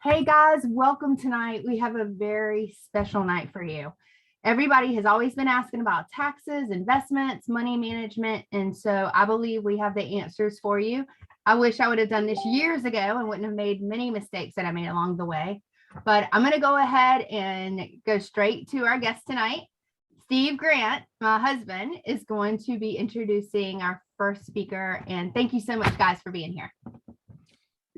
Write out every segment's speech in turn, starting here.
Hey guys, welcome tonight. We have a very special night for you. Everybody has always been asking about taxes, investments, money management, and so I believe we have the answers for you. I wish I would have done this years ago and wouldn't have made many mistakes that I made along the way. But I'm going to go ahead and go straight to our guest tonight. Steve Grant, my husband, is going to be introducing our first speaker. And thank you so much, guys, for being here.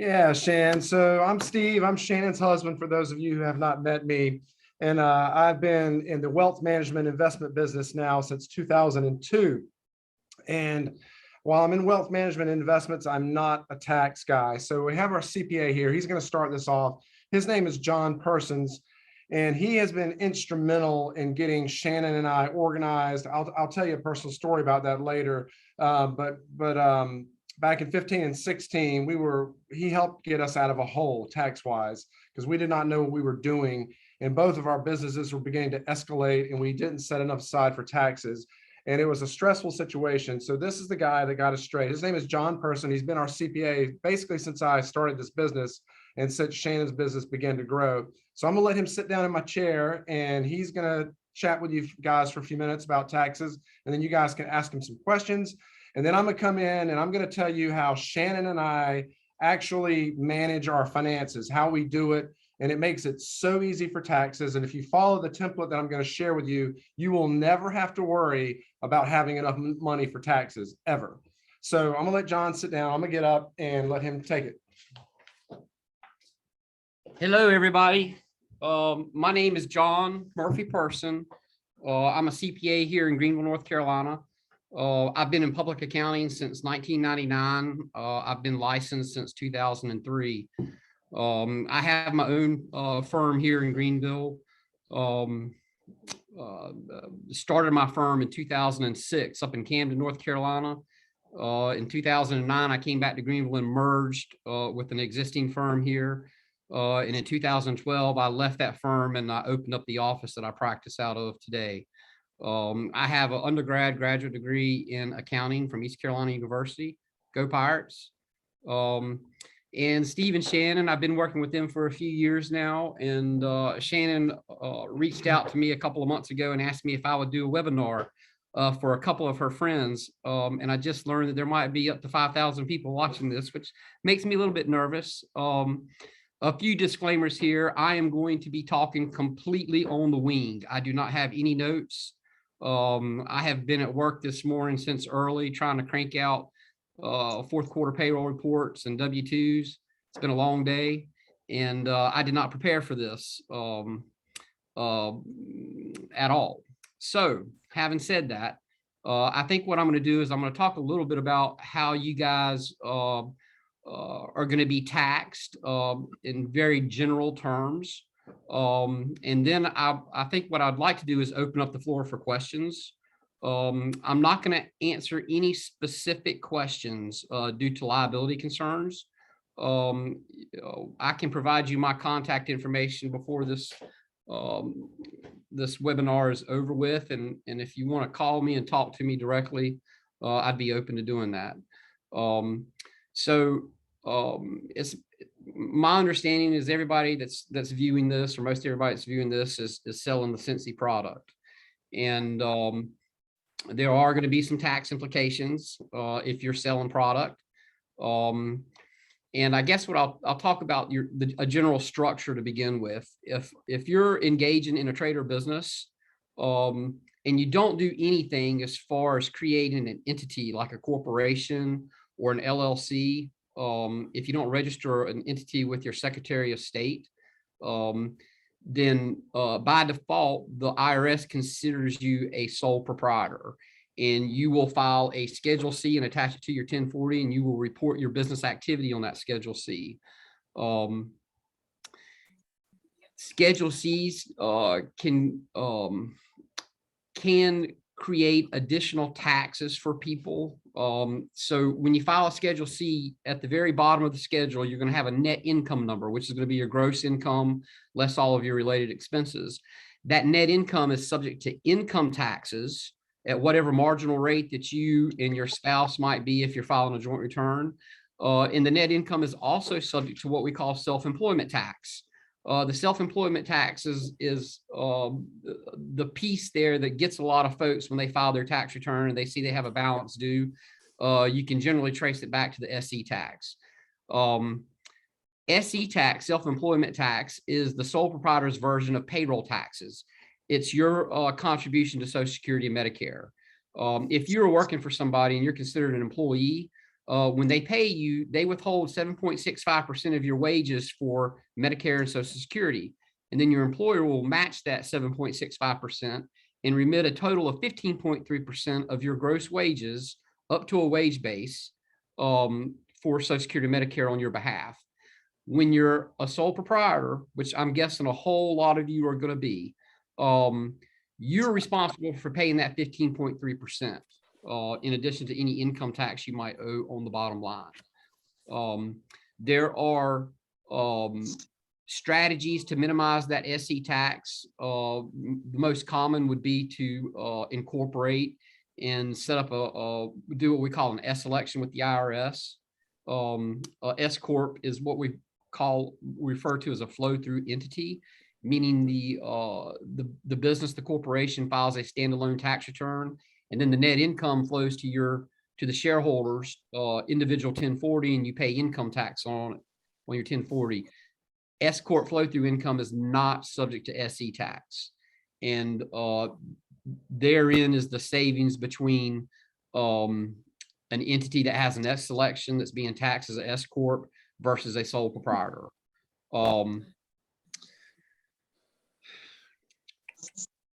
Yeah, Shan. So I'm Steve. I'm Shannon's husband, for those of you who have not met me. And I've been in the wealth management investment business now since 2002. And while I'm in wealth management investments, I'm not a tax guy. So we have our CPA here. He's going to start this off. His name is John Persons, and he has been instrumental in getting Shannon and I organized. I'll tell you a personal story about that later. Back in 15 and 16, he helped get us out of a hole tax-wise because we did not know what we were doing. And both of our businesses were beginning to escalate and we didn't set enough aside for taxes. And it was a stressful situation. So this is the guy that got us straight. His name is John Person. He's been our CPA basically since I started this business and since Shannon's business began to grow. So I'm gonna let him sit down in my chair and he's gonna chat with you guys for a few minutes about taxes. And then you guys can ask him some questions. And then I'm gonna come in and I'm gonna tell you how Shannon and I actually manage our finances, how we do it. And it makes it so easy for taxes. And if you follow the template that I'm going to share with you, you will never have to worry about having enough money for taxes ever. So I'm gonna let John sit down. I'm gonna get up and let him take it. Hello, everybody. My name is John Murphy Person. I'm a CPA here in Greenville, North Carolina. I've been in public accounting since 1999. I've been licensed since 2003. I have my own firm here in Greenville. Started my firm in 2006 up in Camden, North Carolina. In 2009, I came back to Greenville and merged with an existing firm here. And in 2012, I left that firm and I opened up the office that I practice out of today. I have an graduate degree in accounting from East Carolina University. Go Pirates. And Steve and Shannon, I've been working with them for a few years now. And Shannon reached out to me a couple of months ago and asked me if I would do a webinar for a couple of her friends. And I just learned that there might be up to 5,000 people watching this, which makes me a little bit nervous. A few disclaimers here. I am going to be talking completely on the wing. I do not have any notes. I have been at work this morning since early trying to crank out fourth quarter payroll reports and W-2s. It's been a long day and I did not prepare for this at all. So having said that, I think what I'm going to do is I'm going to talk a little bit about how you guys are going to be taxed in very general terms. And then I think what I'd like to do is open up the floor for questions. I'm not going to answer any specific questions due to liability concerns. I can provide you my contact information before this webinar is over with. And if you want to call me and talk to me directly, I'd be open to doing that. It's my understanding is everybody that's viewing this, or most everybody that's viewing this, is selling the Scentsy product. And there are going to be some tax implications if you're selling product. And I guess what I'll talk about a general structure to begin with. If you're engaging in a trade or business and you don't do anything as far as creating an entity like a corporation or an LLC, if you don't register an entity with your Secretary of State, then by default, the IRS considers you a sole proprietor, and you will file a Schedule C and attach it to your 1040, and you will report your business activity on that Schedule C. Schedule Cs can create additional taxes for people. So when you file a Schedule C, at the very bottom of the schedule, you're going to have a net income number, which is going to be your gross income less all of your related expenses. That net income is subject to income taxes at whatever marginal rate that you and your spouse might be if you're filing a joint return. And the net income is also subject to what we call self-employment tax. The self-employment tax is the piece there that gets a lot of folks when they file their tax return and they see they have a balance due. You can generally trace it back to the SE tax. SE tax, self-employment tax, is the sole proprietor's version of payroll taxes. It's your contribution to Social Security and Medicare. If you're working for somebody and you're considered an employee, when they pay you, they withhold 7.65% of your wages for Medicare and Social Security. And then your employer will match that 7.65% and remit a total of 15.3% of your gross wages up to a wage base for Social Security and Medicare on your behalf. When you're a sole proprietor, which I'm guessing a whole lot of you are going to be, you're responsible for paying that 15.3%. In addition to any income tax you might owe on the bottom line. There are strategies to minimize that SE tax. The most common would be to incorporate and set up do what we call an S election with the IRS. S corp is what we refer to as a flow-through entity, meaning the business, the corporation, files a standalone tax return, and then the net income flows to the shareholders, individual 1040, and you pay income tax on your 1040. S corp flow through income is not subject to SE tax, and therein is the savings between an entity that has an S selection that's being taxed as an S corp versus a sole proprietor.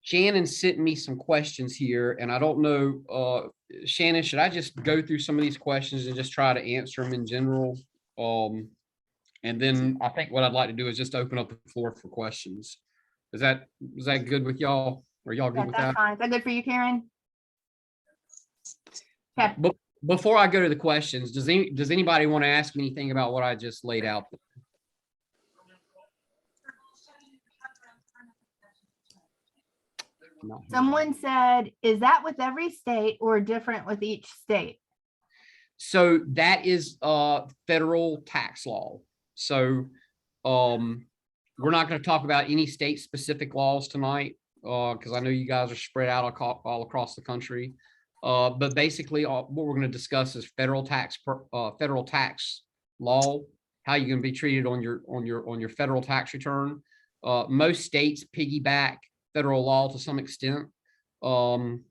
Shannon sent me some questions here, and I don't know, Shannon, should I just go through some of these questions and just try to answer them in general? And then I think what I'd like to do is just open up the floor for questions. Is that good with y'all? Are y'all good with that? That's fine. Is that good for you, Karen? Okay. But before I go to the questions, does anybody want to ask me anything about what I just laid out? Someone said, is that with every state or different with each state? So that is federal tax law. So we're not going to talk about any state specific laws tonight because I know you guys are spread out all across the country. But basically what we're going to discuss is federal tax law, how you're going to be treated on your federal tax return. Most states piggyback federal law to some extent. Some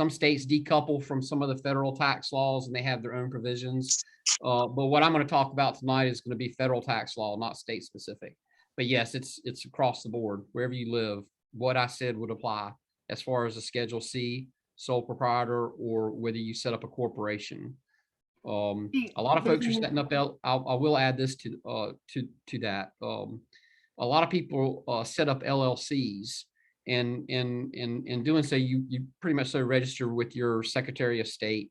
states decouple from some of the federal tax laws and they have their own provisions. But what I'm going to talk about tonight is going to be federal tax law, not state specific. But yes, it's across the board. Wherever you live, what I said would apply as far as a Schedule C, sole proprietor, or whether you set up a corporation. A lot of folks are setting up, I will add this to that. A lot of people set up LLCs, and in doing so, you pretty much so register with your Secretary of State,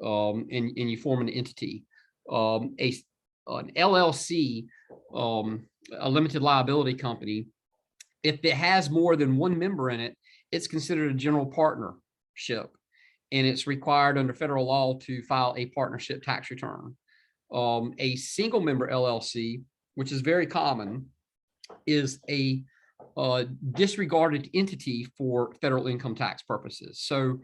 and you form an entity. An LLC, a limited liability company, if it has more than one member in it, it's considered a general partnership, and it's required under federal law to file a partnership tax return. A single member LLC, which is very common, is a disregarded entity for federal income tax purposes. So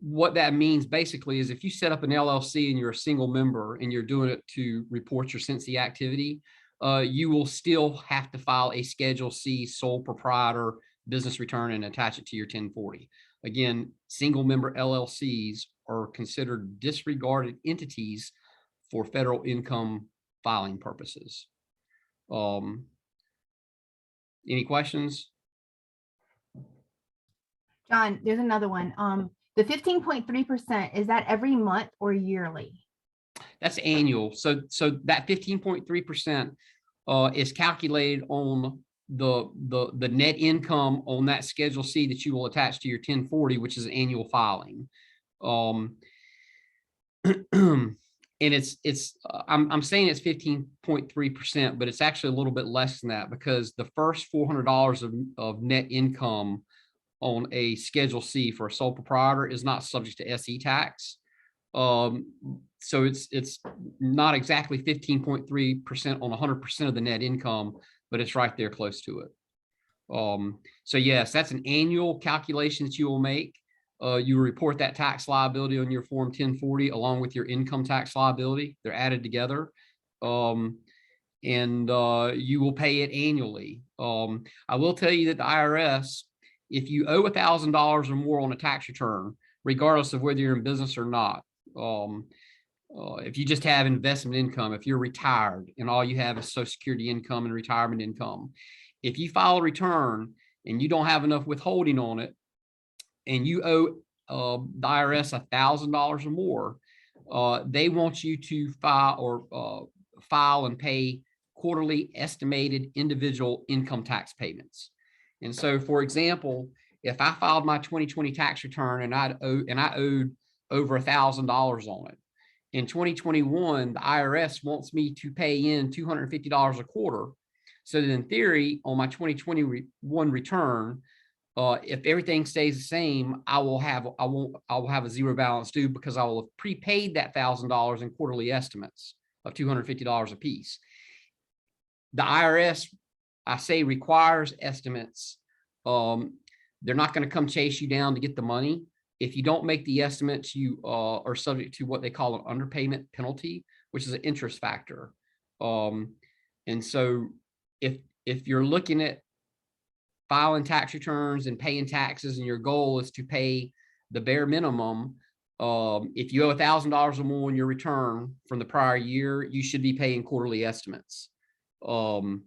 what that means basically is if you set up an LLC and you're a single member and you're doing it to report your Scentsy activity, you will still have to file a Schedule C sole proprietor business return and attach it to your 1040. Again, single member LLCs are considered disregarded entities for federal income filing purposes. Any questions? John, there's another one. The 15.3%, is that every month or yearly? That's annual. So that 15.3% is calculated on the net income on that Schedule C that you will attach to your 1040, which is annual filing. And I'm saying it's 15.3%, but it's actually a little bit less than that because the first $400 of net income on a Schedule C for a sole proprietor is not subject to SE tax. So it's not exactly 15.3% on 100% of the net income, but it's right there close to it. So yes, that's an annual calculation that you will make. You report that tax liability on your Form 1040 along with your income tax liability. They're added together. And you will pay it annually. I will tell you that the IRS, if you owe $1,000 or more on a tax return, regardless of whether you're in business or not, if you just have investment income, if you're retired and all you have is Social Security income and retirement income, if you file a return and you don't have enough withholding on it, and you owe the IRS $1,000 or more, they want you to file and pay quarterly estimated individual income tax payments. And so, for example, if I filed my 2020 tax return and I owed over $1,000 on it, in 2021, the IRS wants me to pay in $250 a quarter. So that in theory, on my 2021 return, if everything stays the same, I will have a zero balance due because I will have prepaid that $1,000 in quarterly estimates of $250 a piece. The IRS, I say, requires estimates. They're not going to come chase you down to get the money. If you don't make the estimates, you are subject to what they call an underpayment penalty, which is an interest factor. And so if you're looking at filing tax returns and paying taxes and your goal is to pay the bare minimum, if you owe $1,000 or more in your return from the prior year, you should be paying quarterly estimates. And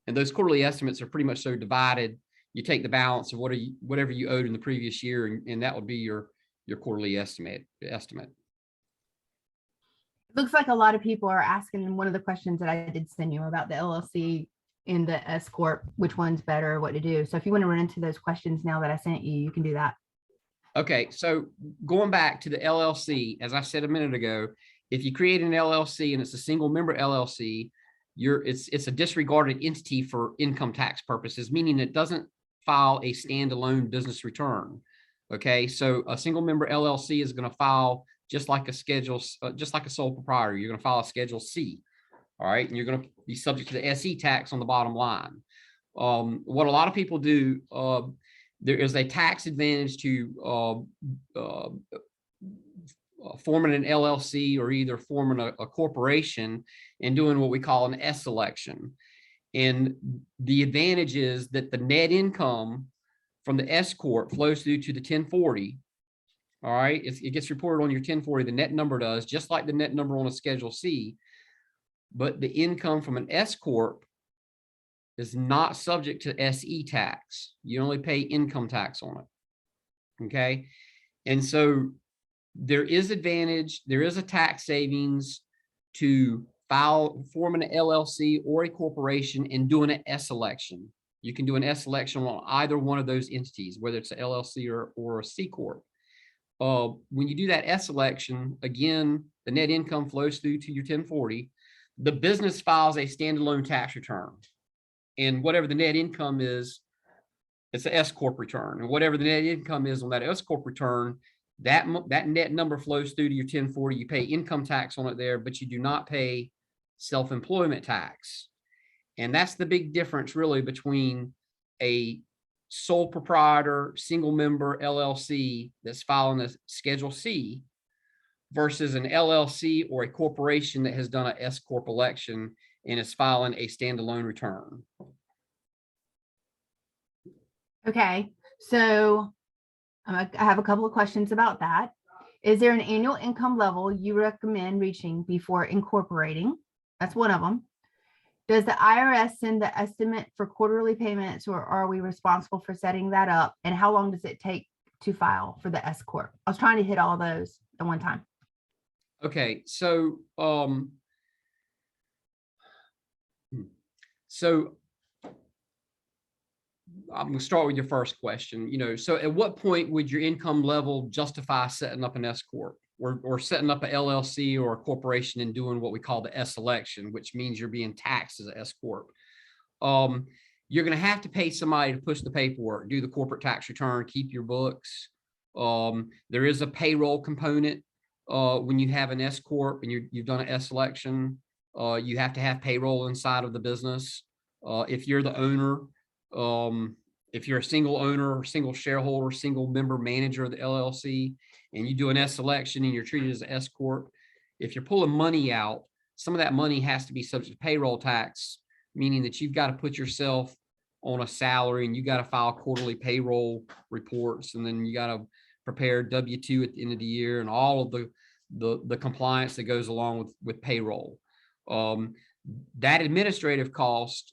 those quarterly estimates are pretty much so divided. You take the balance of whatever you owed in the previous year, and that would be your quarterly estimate. Looks like a lot of people are asking one of the questions that I did send you about the LLC and the S Corp, which one's better, what to do. So if you want to run into those questions now that I sent you, you can do that. Okay, so going back to the LLC, as I said a minute ago, if you create an LLC and it's a single member LLC, it's a disregarded entity for income tax purposes, meaning it doesn't file a standalone business return. Okay, so a single member LLC is going to file just like a sole proprietor. You're going to file a Schedule C. All right, and you're going to be subject to the SE tax on the bottom line. What a lot of people do, there is a tax advantage to forming an LLC or either forming a corporation and doing what we call an S election. And the advantage is that the net income from the S Corp flows through to the 1040. All right, it gets reported on your 1040, the net number does, just like the net number on a Schedule C. But the income from an S Corp is not subject to SE tax. You only pay income tax on it. Okay. And so there is advantage, there is a tax savings to forming an LLC or a corporation and doing an S election. You can do an S election on either one of those entities, whether it's an LLC or a C Corp. When you do that S election, again, the net income flows through to your 1040. The business files a standalone tax return, and whatever the net income is, it's an S Corp return. And whatever the net income is on that S Corp return, that net number flows through to your 1040. You pay income tax on it there, but you do not pay self-employment tax. And that's the big difference really between a sole proprietor, single member LLC that's filing a Schedule C versus an LLC or a corporation that has done an S Corp election and is filing a standalone return. Okay, so I have a couple of questions about that. Is there an annual income level you recommend reaching before incorporating? That's one of them. Does the IRS send the estimate for quarterly payments, or are we responsible for setting that up? And how long does it take to file for the S Corp? I was trying to hit all those at one time. Okay, so I'm gonna start with your first question. So at what point would your income level justify setting up an S Corp or setting up an LLC or a corporation and doing what we call the S election, which means you're being taxed as an S Corp? you're going to have to pay somebody to push the paperwork, do the corporate tax return, keep your books. There is a payroll component when you have an S corp and you've done an S election. You have to have payroll inside of the business. If you're the owner, if you're a single owner or single shareholder, single member manager of the LLC, and you do an S election and you're treated as an S corp, if you're pulling money out, some of that money has to be subject to payroll tax, meaning that you've got to put yourself on a salary and you got to file quarterly payroll reports, and then you got to prepare W-2 at the end of the year and all of the compliance that goes along with payroll. That administrative cost,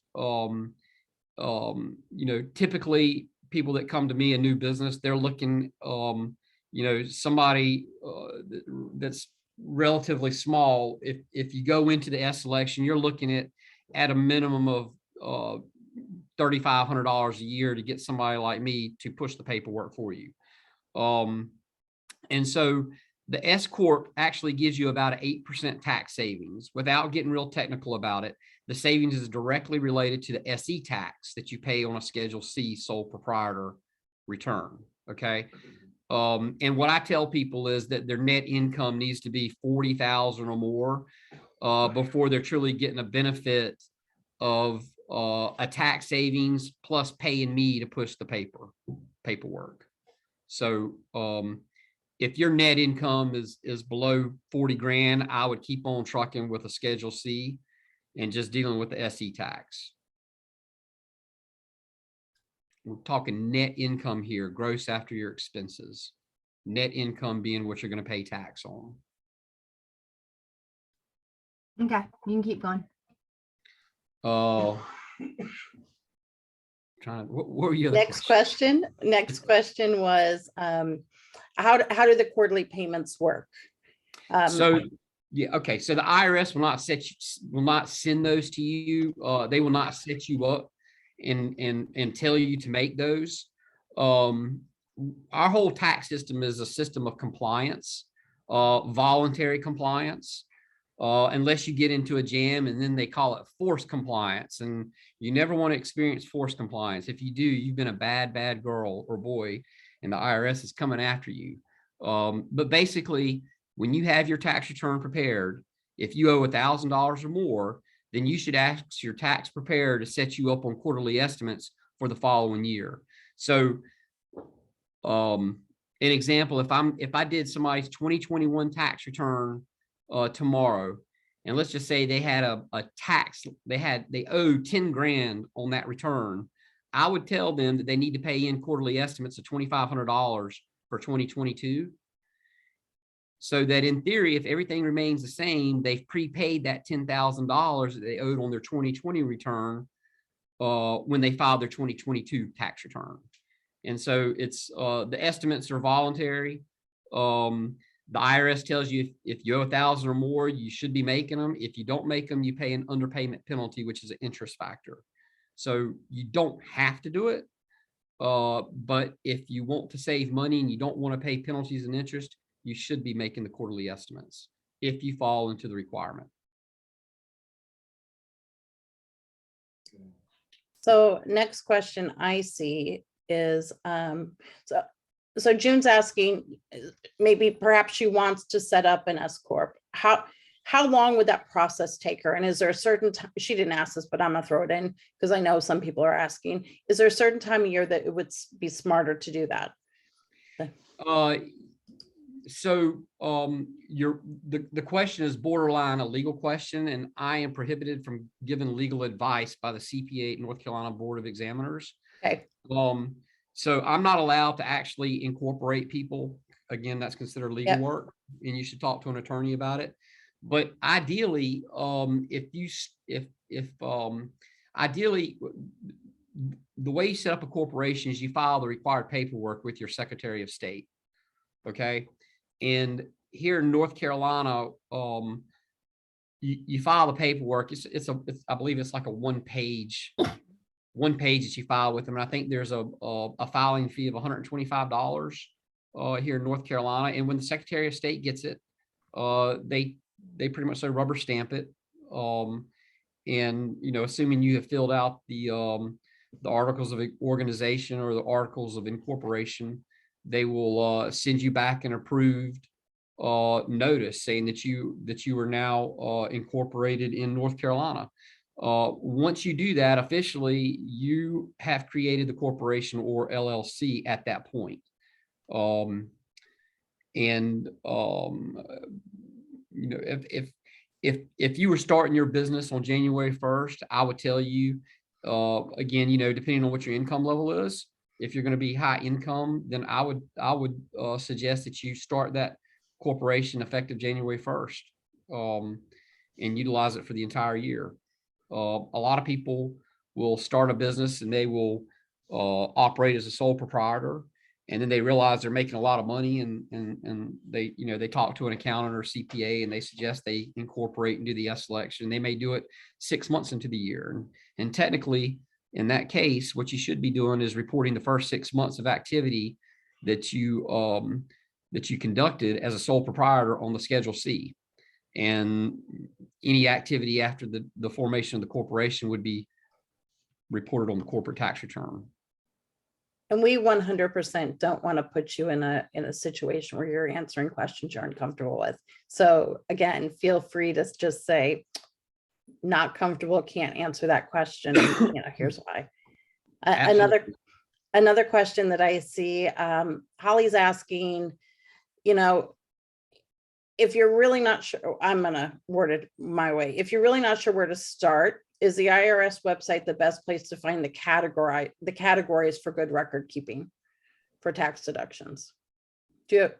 typically people that come to me, a new business, they're looking, somebody that's relatively small. If you go into the S election, you're looking at a minimum of $3,500 a year to get somebody like me to push the paperwork for you. And so the S corp actually gives you about an 8% tax savings. Without getting real technical about it, the savings is directly related to the SE tax that you pay on a Schedule C sole proprietor return. Okay. And what I tell people is that their net income needs to be 40,000 or more before they're truly getting a benefit of a tax savings plus paying me to push the paperwork. So if your net income is below 40 grand, I would keep on trucking with a Schedule C and just dealing with the SE tax. We're talking net income here, gross after your expenses. Net income being what you're going to pay tax on. Okay, you can keep going. What were your Next question was, how do the quarterly payments work? So okay. So the IRS will not send those to you. They will not set you up and tell you to make those. Our whole tax system is a system of compliance, voluntary compliance, unless you get into a jam, and then they call it forced compliance. And you never want to experience forced compliance. If you do, you've been a bad girl or boy, and the IRS is coming after you. But basically, when you have your tax return prepared, if you owe $1,000 or more, then you should ask your tax preparer to set you up on quarterly estimates for the following year. So, an example, if I did somebody's 2021 tax return tomorrow, and let's just say they had a tax, they owed 10 grand on that return, I would tell them that they need to pay in quarterly estimates of $2,500 for 2022. So that in theory, if everything remains the same, they've prepaid that $10,000 that they owed on their 2020 return when they filed their 2022 tax return. And so it's the estimates are voluntary. The IRS tells you if you owe 1,000 or more, you should be making them. If you don't make them, you pay an underpayment penalty, which is an interest factor. So you don't have to do it. But if you want to save money and you don't want to pay penalties and interest, you should be making the quarterly estimates if you fall into the requirement. So next question I see is, so June's asking, maybe perhaps she wants to set up an S corp. How long would that process take her? And is there a certain time, she didn't ask this, but I'm gonna throw it in because I know some people are asking, is there a certain time of year that it would be smarter to do that? So the question is borderline a legal question, and I am prohibited from giving legal advice by the CPA North Carolina Board of Examiners. Okay. So I'm not allowed to actually incorporate people. Again, that's considered legal work, and you should talk to an attorney about it. But ideally, ideally, the way you set up a corporation is you file the required paperwork with your Secretary of State. Okay. And here in North Carolina, you file the paperwork. I believe it's like a one page that you file with them. And I think there's a filing fee of $125 here in North Carolina. And when the Secretary of State gets it, they pretty much say rubber stamp it. And, assuming you have filled out the the articles of organization or the articles of incorporation, they will send you back an approved notice saying that you are now incorporated in North Carolina. Once you do that officially, you have created the corporation or LLC at that point. You know, if you were starting your business on January 1st, I would tell you, again, you know, depending on what your income level is, if you're going to be high income, then I would suggest that you start that corporation effective January 1st, and utilize it for the entire year. A lot of people will start a business and they will operate as a sole proprietor, and then they realize they're making a lot of money, and they, you know, they talk to an accountant or CPA and they suggest they incorporate and do the S selection. They may do it 6 months into the year, and technically in that case, what you should be doing is reporting the first 6 months of activity that you conducted as a sole proprietor on the Schedule C, and any activity after the formation of the corporation would be reported on the corporate tax return. And we 100% don't want to put you in a situation where you're answering questions you're uncomfortable with. So again, feel free to just say, not comfortable, can't answer that question. You know, here's why. Another question that I see, Holly's asking, you know, if you're really not sure, I'm going to word it my way. If you're really not sure where to start, is the IRS website the best place to find the categories for good record keeping for tax deductions? Do you?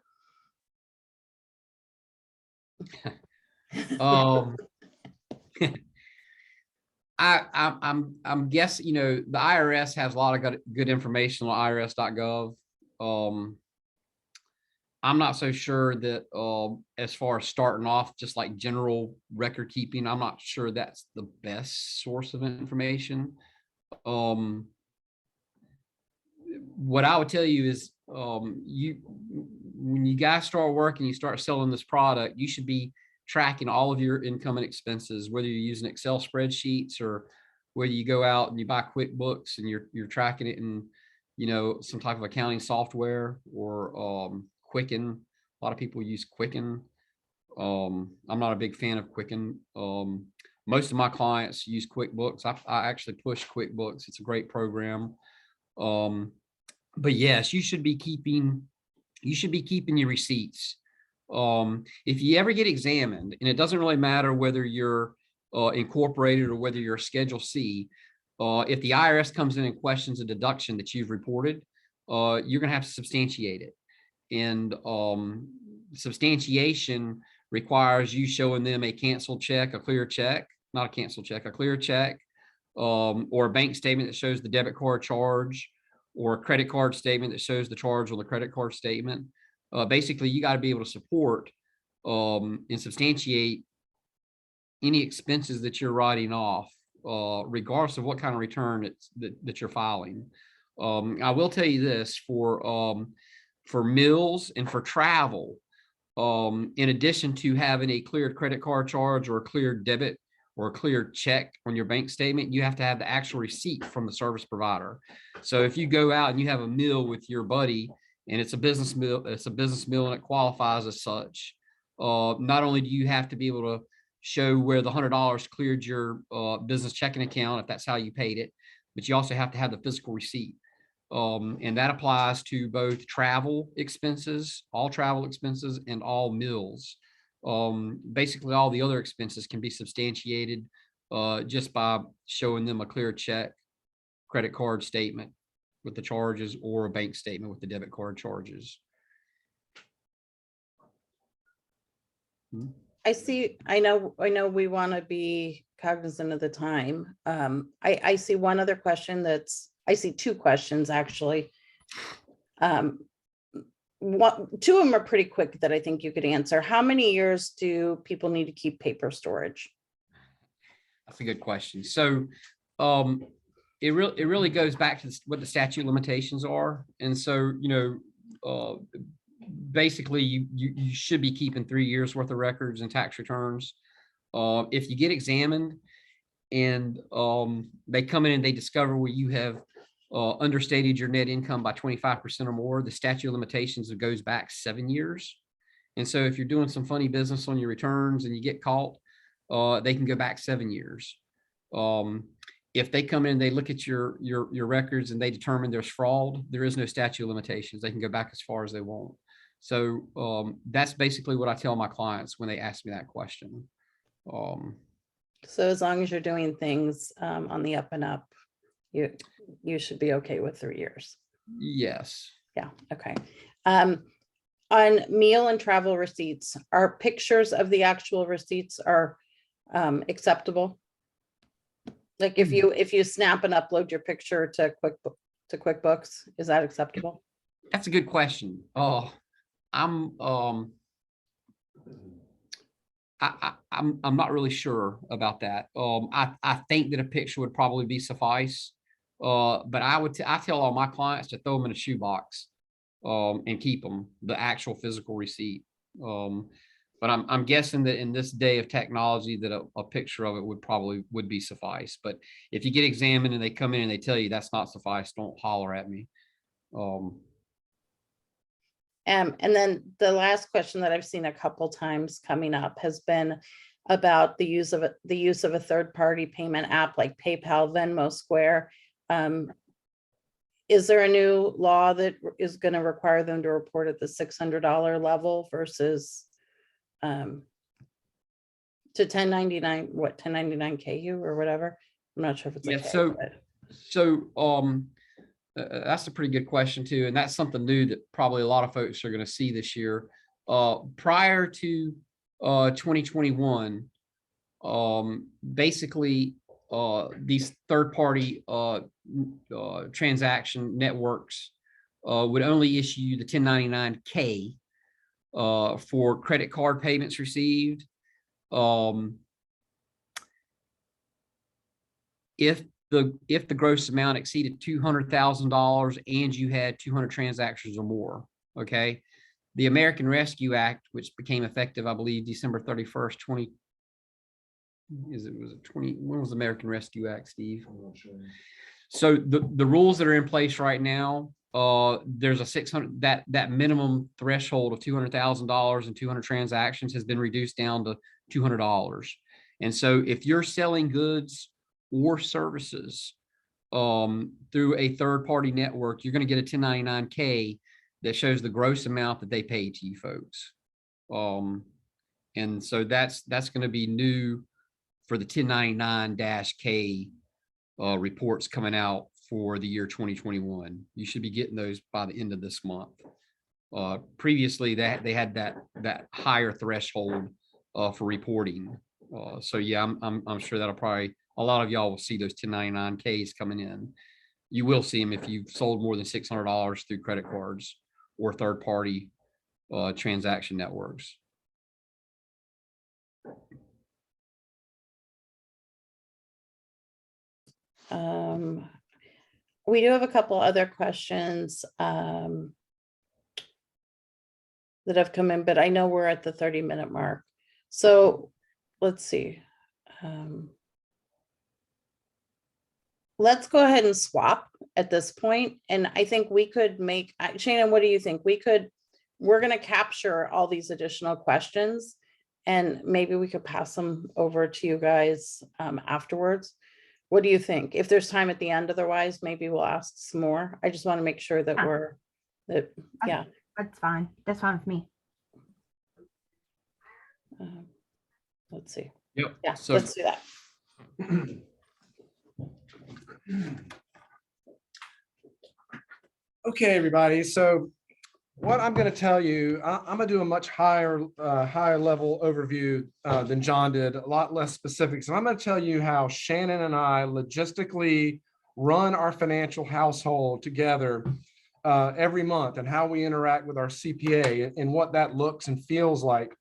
I'm guessing, you know, the IRS has a lot of good information on irs.gov. I'm not so sure that as far as starting off, just like general record keeping, I'm not sure that's the best source of information. What I would tell you is, when you guys start working, you start selling this product, you should be tracking all of your income and expenses, whether you're using Excel spreadsheets or whether you go out and you buy QuickBooks and you're tracking it in, you know, some type of accounting software, or Quicken. A lot of people use Quicken. I'm not a big fan of Quicken. Most of my clients use QuickBooks. I actually push QuickBooks. It's a great program. But yes, you should be keeping your receipts. If you ever get examined, and it doesn't really matter whether you're incorporated or whether you're Schedule C, if the IRS comes in and questions a deduction that you've reported, you're going to have to substantiate it. And substantiation requires you showing them a canceled check, a clear check, not a canceled check, a clear check, or a bank statement that shows the debit card charge, or a credit card statement that shows the charge on the credit card statement. Basically, you got to be able to support and substantiate any expenses that you're writing off, regardless of what kind of return that you're filing. I will tell you this, for meals and for travel, in addition to having a cleared credit card charge or a cleared debit or a clear check on your bank statement, you have to have the actual receipt from the service provider. So if you go out and you have a meal with your buddy and it's a business meal and it qualifies as such, not only do you have to be able to show where the $100 cleared your business checking account, if that's how you paid it, but you also have to have the physical receipt. And that applies to both travel expenses, all travel expenses, and all meals. Basically, all the other expenses can be substantiated just by showing them a clear check, credit card statement with the charges, or a bank statement with the debit card charges. I know we want to be cognizant of the time. I see one other question I see two questions actually. Two of them are pretty quick that I think you could answer. How many years do people need to keep paper storage? That's a good question. So it really goes back to what the statute of limitations are. And so, you know, basically you should be keeping 3 years worth of records and tax returns. If you get examined and they come in and they discover where you have understated your net income by 25% or more, the statute of limitations goes back 7 years. And so if you're doing some funny business on your returns and you get caught, they can go back 7 years. If they come in, they look at your records and they determine there's fraud, there is no statute of limitations. They can go back as far as they want. So that's basically what I tell my clients when they ask me that question. So as long as you're doing things on the up and up, you should be okay with 3 years. Yes. Yeah. Okay. On meal and travel receipts, are pictures of the actual receipts are acceptable? Like if you snap and upload your picture to QuickBooks, is that acceptable? That's a good question. I'm not really sure about that. I think that a picture would probably be suffice. But I tell all my clients to throw them in a shoebox and keep them, the actual physical receipt. But I'm guessing that in this day of technology that a picture of it would be suffice. But if you get examined and they come in and they tell you that's not suffice, don't holler at me. And then the last question that I've seen a couple times coming up has been about the use of a third-party payment app like PayPal, Venmo, Square. Is there a new law that is going to require them to report at the $600 level versus to 1099, what 1099 KU or whatever? I'm not sure if it's Yeah. a K, So that's a pretty good question too, and that's something new that probably a lot of folks are going to see this year. Prior to 2021, basically these third-party transaction networks would only issue you the 1099-K for credit card payments received. If the gross amount exceeded $200,000 and you had 200 transactions or more, okay? The American Rescue Act, which became effective, I believe, December 31st, when was the American Rescue Act, Steve? I'm not sure. So the rules that are in place right now, there's a 600, that minimum threshold of $200,000 and 200 transactions has been reduced down to $200. And so if you're selling goods or services through a third-party network, you're going to get a 1099-K that shows the gross amount that they pay to you folks. And so that's going to be new for the 1099-K reports coming out for the year 2021. You should be getting those by the end of this month. Previously, they had that higher threshold for reporting. So yeah, I'm sure that'll probably, a lot of y'all will see those 1099-Ks coming in. You will see them if you've sold more than $600 through credit cards or third-party transaction networks. We do have a couple other questions that have come in, but I know we're at the 30-minute mark. So let's see. Let's go ahead and swap at this point. And I think we could make, Shannon, what do you think? We're going to capture all these additional questions and maybe we could pass them over to you guys afterwards. What do you think? If there's time at the end, otherwise, maybe we'll ask some more. I just want to make sure that yeah. That's fine. That's fine with me. Let's see. Yep. Yeah, So let's do that. Okay, everybody. So what I'm going to tell you, I'm going to do a much higher level overview than John did, a lot less specific. So I'm going to tell you how Shannon and I logistically run our financial household together every month and how we interact with our CPA and what that looks and feels like.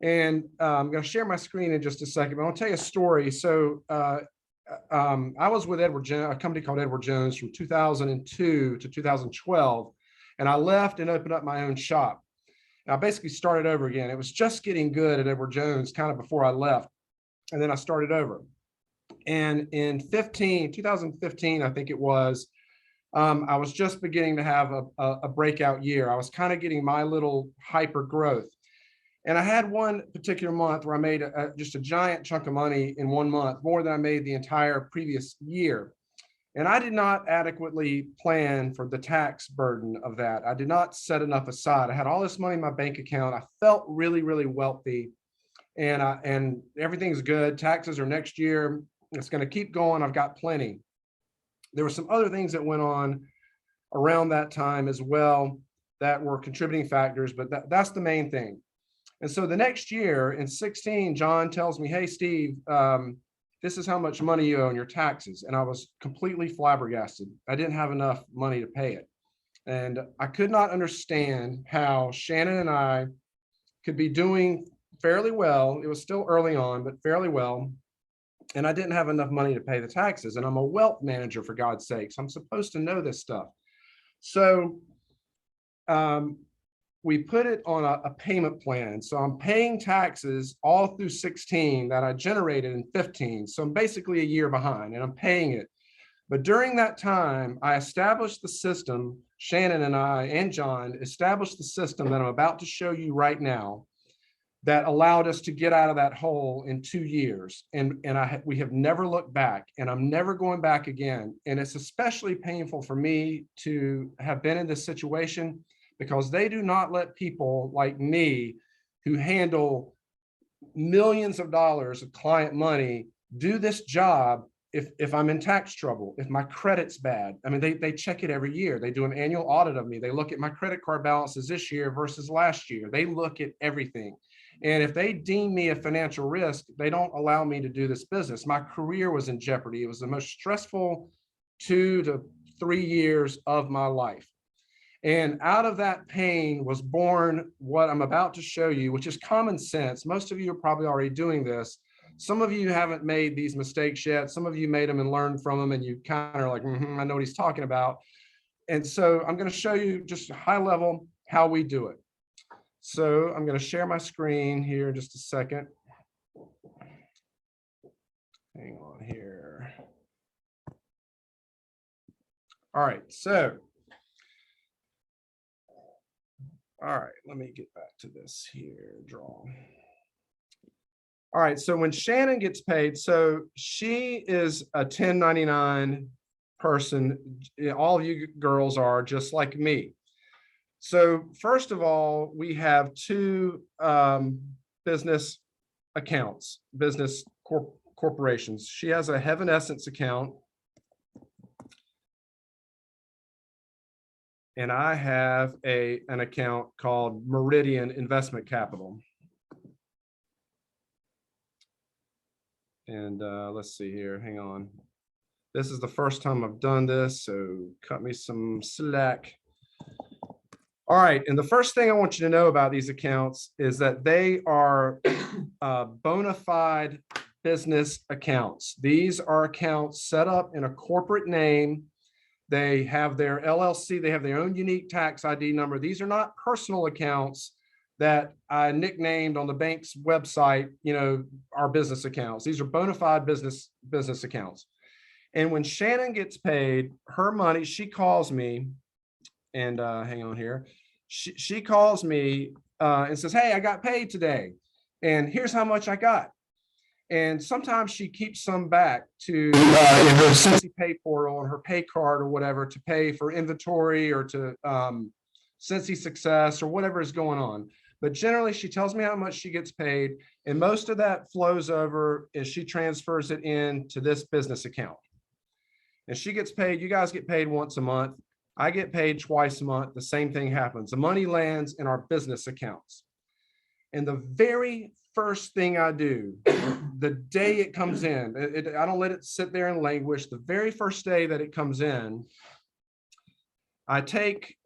And I'm going to share my screen in just a second, but I'll tell you a story. So I was with a company called Edward Jones from 2002 to 2012. And I left and opened up my own shop. And I basically started over again. It was just getting good at Edward Jones kind of before I left. And then I started over. And in 2015, I think it was, I was just beginning to have a breakout year. I was kind of getting my little hyper growth. And I had one particular month where I made just a giant chunk of money in 1 month, more than I made the entire previous year. And I did not adequately plan for the tax burden of that. I did not set enough aside. I had all this money in my bank account. I felt really, really wealthy, and everything's good. Taxes are next year. It's going to keep going. I've got plenty. There were some other things that went on around that time as well that were contributing factors, but that's the main thing. And so the next year in 16, John tells me, hey, Steve, this is how much money you owe in your taxes. And I was completely flabbergasted. I didn't have enough money to pay it. And I could not understand how Shannon and I could be doing fairly well. It was still early on, but fairly well. And I didn't have enough money to pay the taxes. And I'm a wealth manager, for God's sakes. I'm supposed to know this stuff. So we put it on a payment plan. So I'm paying taxes all through 16 that I generated in 15. So I'm basically a year behind and I'm paying it. But during that time, I established the system, Shannon and I and John established the system that I'm about to show you right now that allowed us to get out of that hole in 2 years. And we have never looked back, and I'm never going back again. And it's especially painful for me to have been in this situation because they do not let people like me who handle millions of dollars of client money do this job if I'm in tax trouble, if my credit's bad. I mean, they check it every year. They do an annual audit of me. They look at my credit card balances this year versus last year. They look at everything. And if they deem me a financial risk, they don't allow me to do this business. My career was in jeopardy. It was the most stressful 2 to 3 years of my life. And out of that pain was born what I'm about to show you, which is common sense. Most of you are probably already doing this. Some of you haven't made these mistakes yet. Some of you made them and learned from them, and you kind of are like, I know what he's talking about. And so I'm going to show you just high level how we do it. So I'm going to share my screen here in just a second. Hang on here. All right, let me get back to this here, draw. All right, so when Shannon gets paid, so she is a 1099 person. All of you girls are just like me. So first of all, we have 2 business accounts, business corporations. She has a Heaven Essence account. And I have an account called Meridian Investment Capital. And let's see here, hang on. This is the first time I've done this, so cut me some slack. All right, and the first thing I want you to know about these accounts is that they are bona fide business accounts. These are accounts set up in a corporate name. They have their LLC, they have their own unique tax ID number. These are not personal accounts that I nicknamed on the bank's website, our business accounts. These are bona fide business accounts. And when Shannon gets paid, her money, she calls me, and hang on here. She calls me and says, hey, I got paid today, and here's how much I got. And sometimes she keeps some back to in her Scentsy pay portal or her pay card or whatever to pay for inventory or to Scentsy success or whatever is going on. But generally, she tells me how much she gets paid, and most of that flows over as she transfers it into this business account. And she gets paid. You guys get paid once a month. I get paid twice a month. The same thing happens. The money lands in our business accounts. And the very first thing I do, the day it comes in, I don't let it sit there and languish. The very first day that it comes in, I take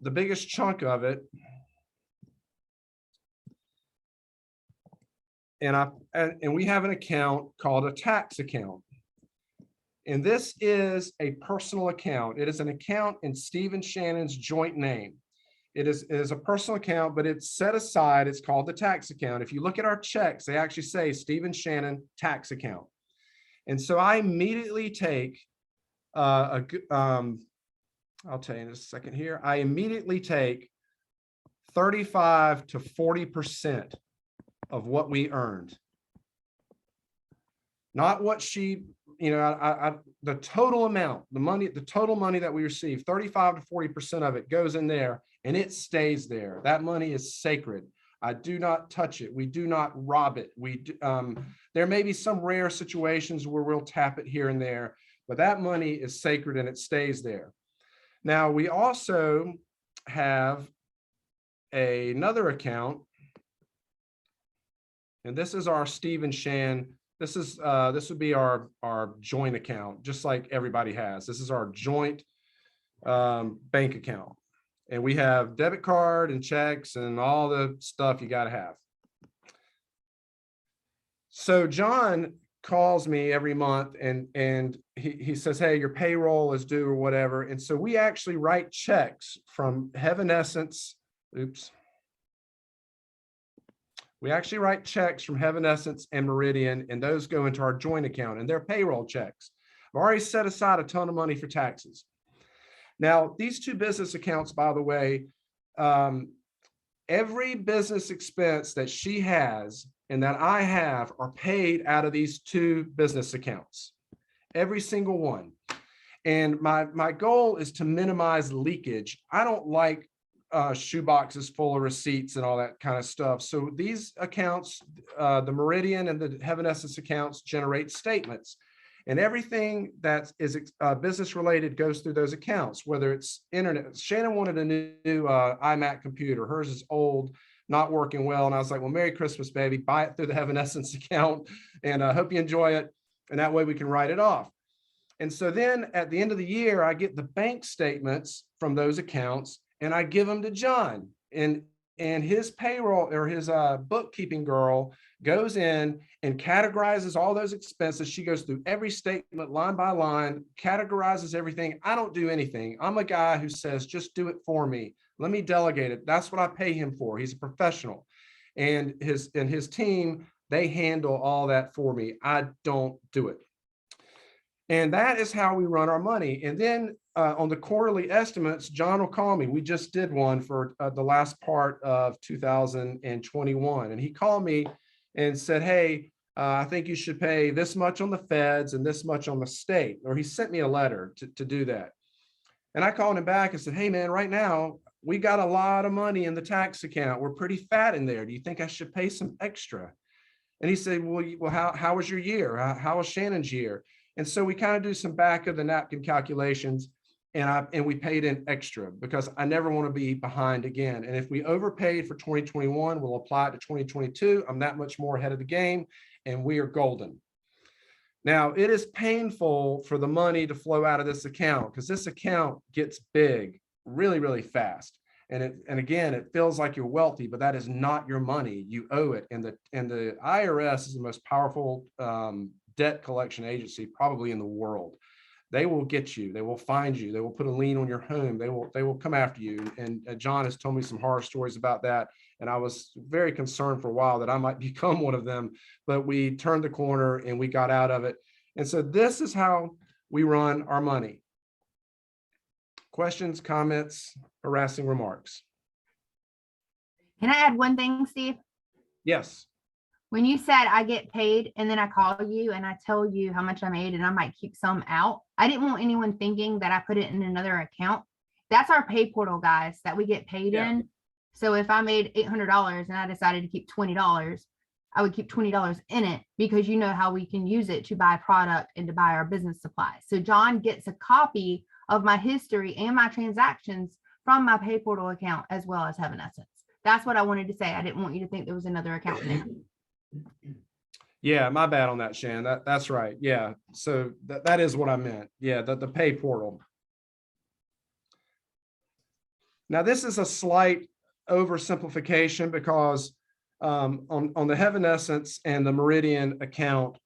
the biggest chunk of it, and we have an account called a tax account. And this is a personal account. It is an account in Steve and Shannon's joint name. It is a personal account, but it's set aside. It's called the tax account. If you look at our checks, they actually say Steve and Shannon tax account. And so I immediately take I'll tell you in a second here. I immediately take 35 to 40% of what we earned. Not what she, the total amount, the total money that we receive, 35 to 40% of it goes in there and it stays there. That money is sacred. I do not touch it. We do not rob it. There may be some rare situations where we'll tap it here and there, but that money is sacred and it stays there. Now, we also have another account, and this is our Steve and Shan. This would be our joint account, just like everybody has. This is our joint bank account. And we have debit card and checks and all the stuff you got to have. So John calls me every month and he says, hey, your payroll is due or whatever. And so we actually write checks from Essence. We actually write checks from Essence and Meridian, and those go into our joint account, and they're payroll checks. I've already set aside a ton of money for taxes. Now, these two business accounts, by the way, every business expense that she has and that I have are paid out of these two business accounts, every single one. And my goal is to minimize leakage. I don't like shoe boxes full of receipts and all that kind of stuff. So these accounts, the Meridian and the Essence accounts, generate statements. And everything that is business related goes through those accounts, whether it's internet. Shannon wanted a new iMac computer. Hers is old, not working well. And I was like, well, Merry Christmas, baby. Buy it through the Essence account, and I hope you enjoy it. And that way we can write it off. And so then at the end of the year, I get the bank statements from those accounts and I give them to John. And his payroll or his bookkeeping girl goes in and categorizes all those expenses. She goes through every statement line by line, categorizes everything. I don't do anything. I'm a guy who says, just do it for me. Let me delegate it. That's what I pay him for. He's a professional. And his team, they handle all that for me. I don't do it. And that is how we run our money. And then on the quarterly estimates, John will call me. We just did one for the last part of 2021. And he called me and said, hey, I think you should pay this much on the feds and this much on the state. Or he sent me a letter to do that. And I called him back and said, hey, man, right now, we got a lot of money in the tax account. We're pretty fat in there. Do you think I should pay some extra? And he said, well, how was your year? How was Shannon's year? And so we kind of do some back of the napkin calculations, and we paid in extra because I never want to be behind again. And if we overpaid for 2021, we'll apply it to 2022. I'm that much more ahead of the game, and we are golden. Now, it is painful for the money to flow out of this account because this account gets big really, really fast. And again, it feels like you're wealthy, but that is not your money. You owe it. And the IRS is the most powerful debt collection agency probably in the world. They will get you. They will find you. They will put a lien on your home. They will come after you. And John has told me some horror stories about that. And I was very concerned for a while that I might become one of them. But we turned the corner and we got out of it. And so this is how we run our money. Questions, comments, harassing remarks? Can I add one thing, Steve? Yes. When you said I get paid and then I call you and I tell you how much I made and I might keep some out, I didn't want anyone thinking that I put it in another account. That's our pay portal, guys, that we get paid in. So if I made $800 and I decided to keep $20, I would keep $20 in it because you know how we can use it to buy product and to buy our business supplies. So John gets a copy of my history and my transactions from my pay portal account as well as Essence. That's what I wanted to say. I didn't want you to think there was another account in there. Yeah, my bad on that, Shan. That's right. Yeah. So that is what I meant. Yeah, the pay portal. Now, this is a slight oversimplification because on the Essence and the Meridian account,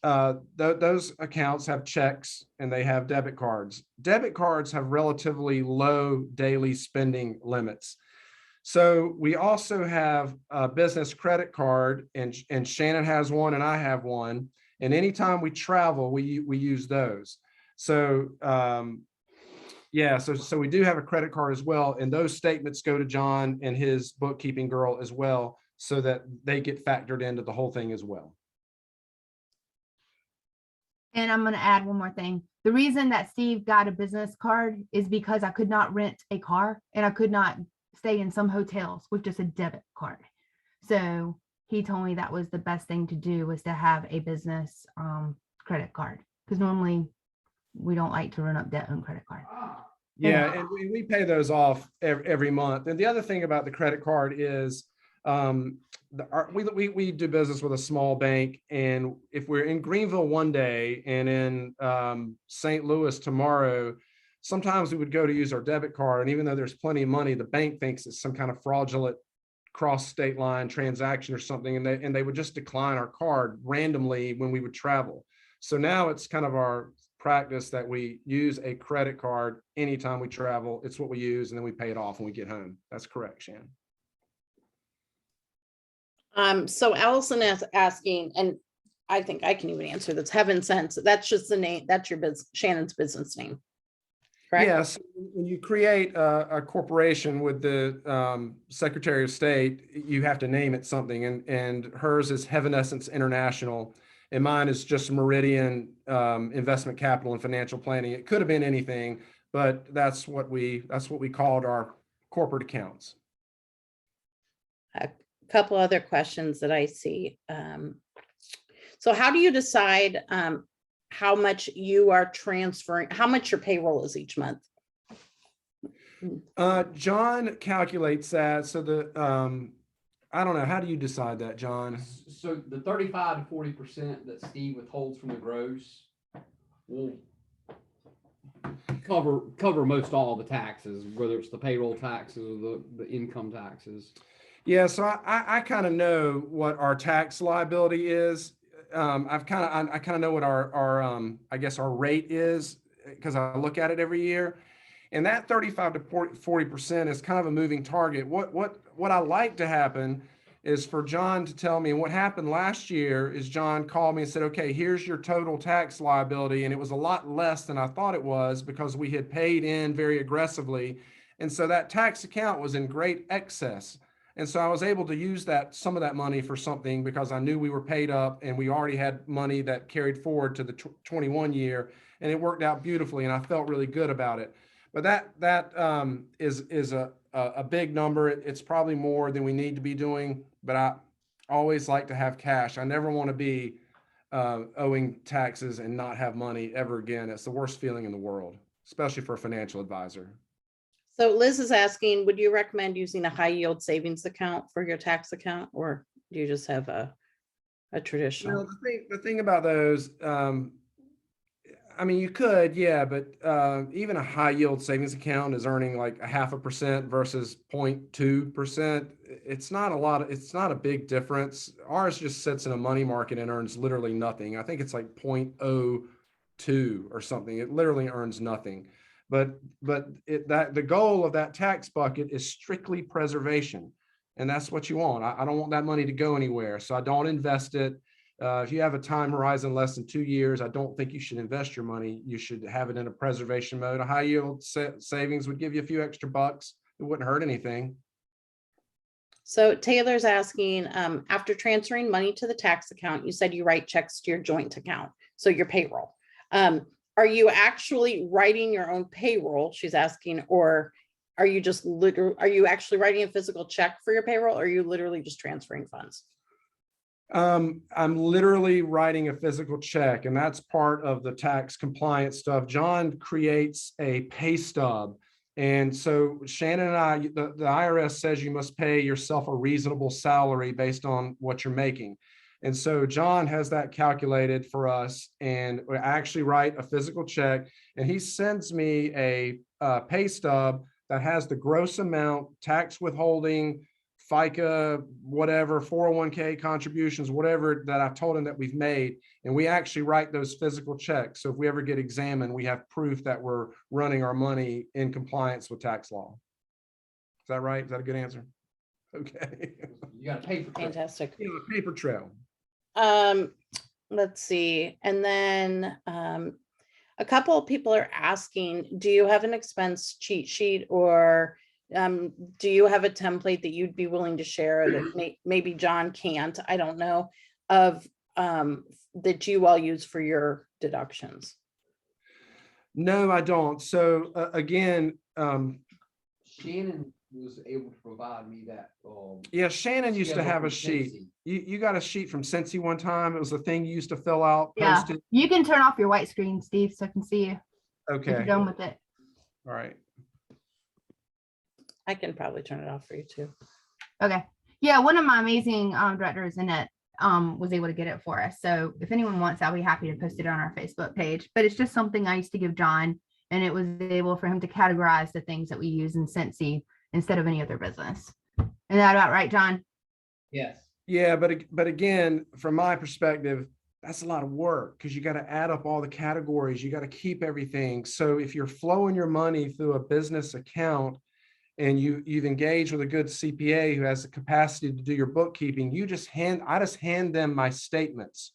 those accounts have checks and they have debit cards. Debit cards have relatively low daily spending limits. So we also have a business credit card, and Shannon has one and I have one. And anytime we travel, we use those. So yeah, so we do have a credit card as well, and those statements go to John and his bookkeeping girl as well, so that they get factored into the whole thing as well. And I'm going to add one more thing. The reason that Steve got a business card is because I could not rent a car and I could not stay in some hotels with just a debit card. So he told me that was the best thing to do, was to have a business credit card, because normally we don't like to run up debt on credit card. Yeah, and we pay those off every month. And the other thing about the credit card is we do business with a small bank, and if we're in Greenville one day and in St. Louis tomorrow, sometimes we would go to use our debit card, and even though there's plenty of money, the bank thinks it's some kind of fraudulent cross state line transaction or something, and they would just decline our card randomly when we would travel. So now it's kind of our practice that we use a credit card anytime we travel. It's what we use, and then we pay it off when we get home. That's correct, Shannon. So Allison is asking, and I think I can even answer this, Heaven Sense. That's just the name. That's your business, Shannon's business name. Correct? Yes. When you create a corporation with the Secretary of State, you have to name it something, and hers is Heaven Essence International, and mine is just Meridian Investment Capital and Financial Planning. It could have been anything, but that's what we called our corporate accounts. A couple other questions that I see. So how do you decide how much you are transferring, how much your payroll is each month? John calculates that. So I don't know. How do you decide that, John? So the 35 to 40% that Steve withholds from the gross will cover most all the taxes, whether it's the payroll taxes or the income taxes. Yeah, so I kind of know what our tax liability is. I kind of know what our I guess our rate is, because I look at it every year. And that 35 to 40% is kind of a moving target. What I like to happen is for John to tell me, and what happened last year is John called me and said, okay, here's your total tax liability. And it was a lot less than I thought it was, because we had paid in very aggressively. And so that tax account was in great excess. And so I was able to use some of that money for something, because I knew we were paid up and we already had money that carried forward to the 21 year, and it worked out beautifully, and I felt really good about it. But that is a big number. It's probably more than we need to be doing, but I always like to have cash. I never want to be owing taxes and not have money ever again. It's the worst feeling in the world, especially for a financial advisor. So Liz is asking, would you recommend using a high yield savings account for your tax account, or do you just have a traditional? Well, the thing about those, I mean, you could, yeah, but even a high yield savings account is earning like 0.5% versus 0.2%. It's not a lot. It's not a big difference. Ours just sits in a money market and earns literally nothing. I think it's like 0.02 or something. It literally earns nothing. But the goal of that tax bucket is strictly preservation, and that's what you want. I don't want that money to go anywhere, so I don't invest it. If you have a time horizon less than 2 years, I don't think you should invest your money. You should have it in a preservation mode. A high yield savings would give you a few extra bucks. It wouldn't hurt anything. So Taylor's asking, after transferring money to the tax account, you said you write checks to your joint account, so your payroll. Are you actually writing your own payroll? She's asking, or are you just are you actually writing a physical check for your payroll, or are you literally just transferring funds? I'm literally writing a physical check, and that's part of the tax compliance stuff. John creates a pay stub. And so Shannon and I, the IRS says you must pay yourself a reasonable salary based on what you're making. And so John has that calculated for us, and we actually write a physical check, and he sends me a pay stub that has the gross amount, tax withholding, FICA, whatever, 401k contributions, whatever that I told him that we've made. And we actually write those physical checks. So if we ever get examined, we have proof that we're running our money in compliance with tax law. Is that right? Is that a good answer? Okay. You got a paper trail. Fantastic. You know, a paper trail. let's see. And then a couple of people are asking, do you have an expense cheat sheet, or do you have a template that you'd be willing to share that maybe John can't, I don't know, of that you all use for your deductions? No, I don't. So again, Shannon was able to provide me that. yeah, Shannon used to schedule have a from sheet. Scentsy. You got a sheet from Scentsy one time. It was the thing you used to fill out, Yeah, post it. you can turn off your white screen, Steve, so I can see you if you're Okay, done with it. all right. I can probably turn it off for you too. Okay. Yeah, one of my amazing directors, Annette, was able to get it for us. So if anyone wants, I'll be happy to post it on our Facebook page. But it's just something I used to give John, and it was able for him to categorize the things that we use in Scentsy instead of any other business. Is that about right, John? Yes. Yeah, but again, from my perspective, that's a lot of work because you got to add up all the categories. You got to keep everything. So if you're flowing your money through a business account and you've engaged with a good CPA who has the capacity to do your bookkeeping, I just hand them my statements,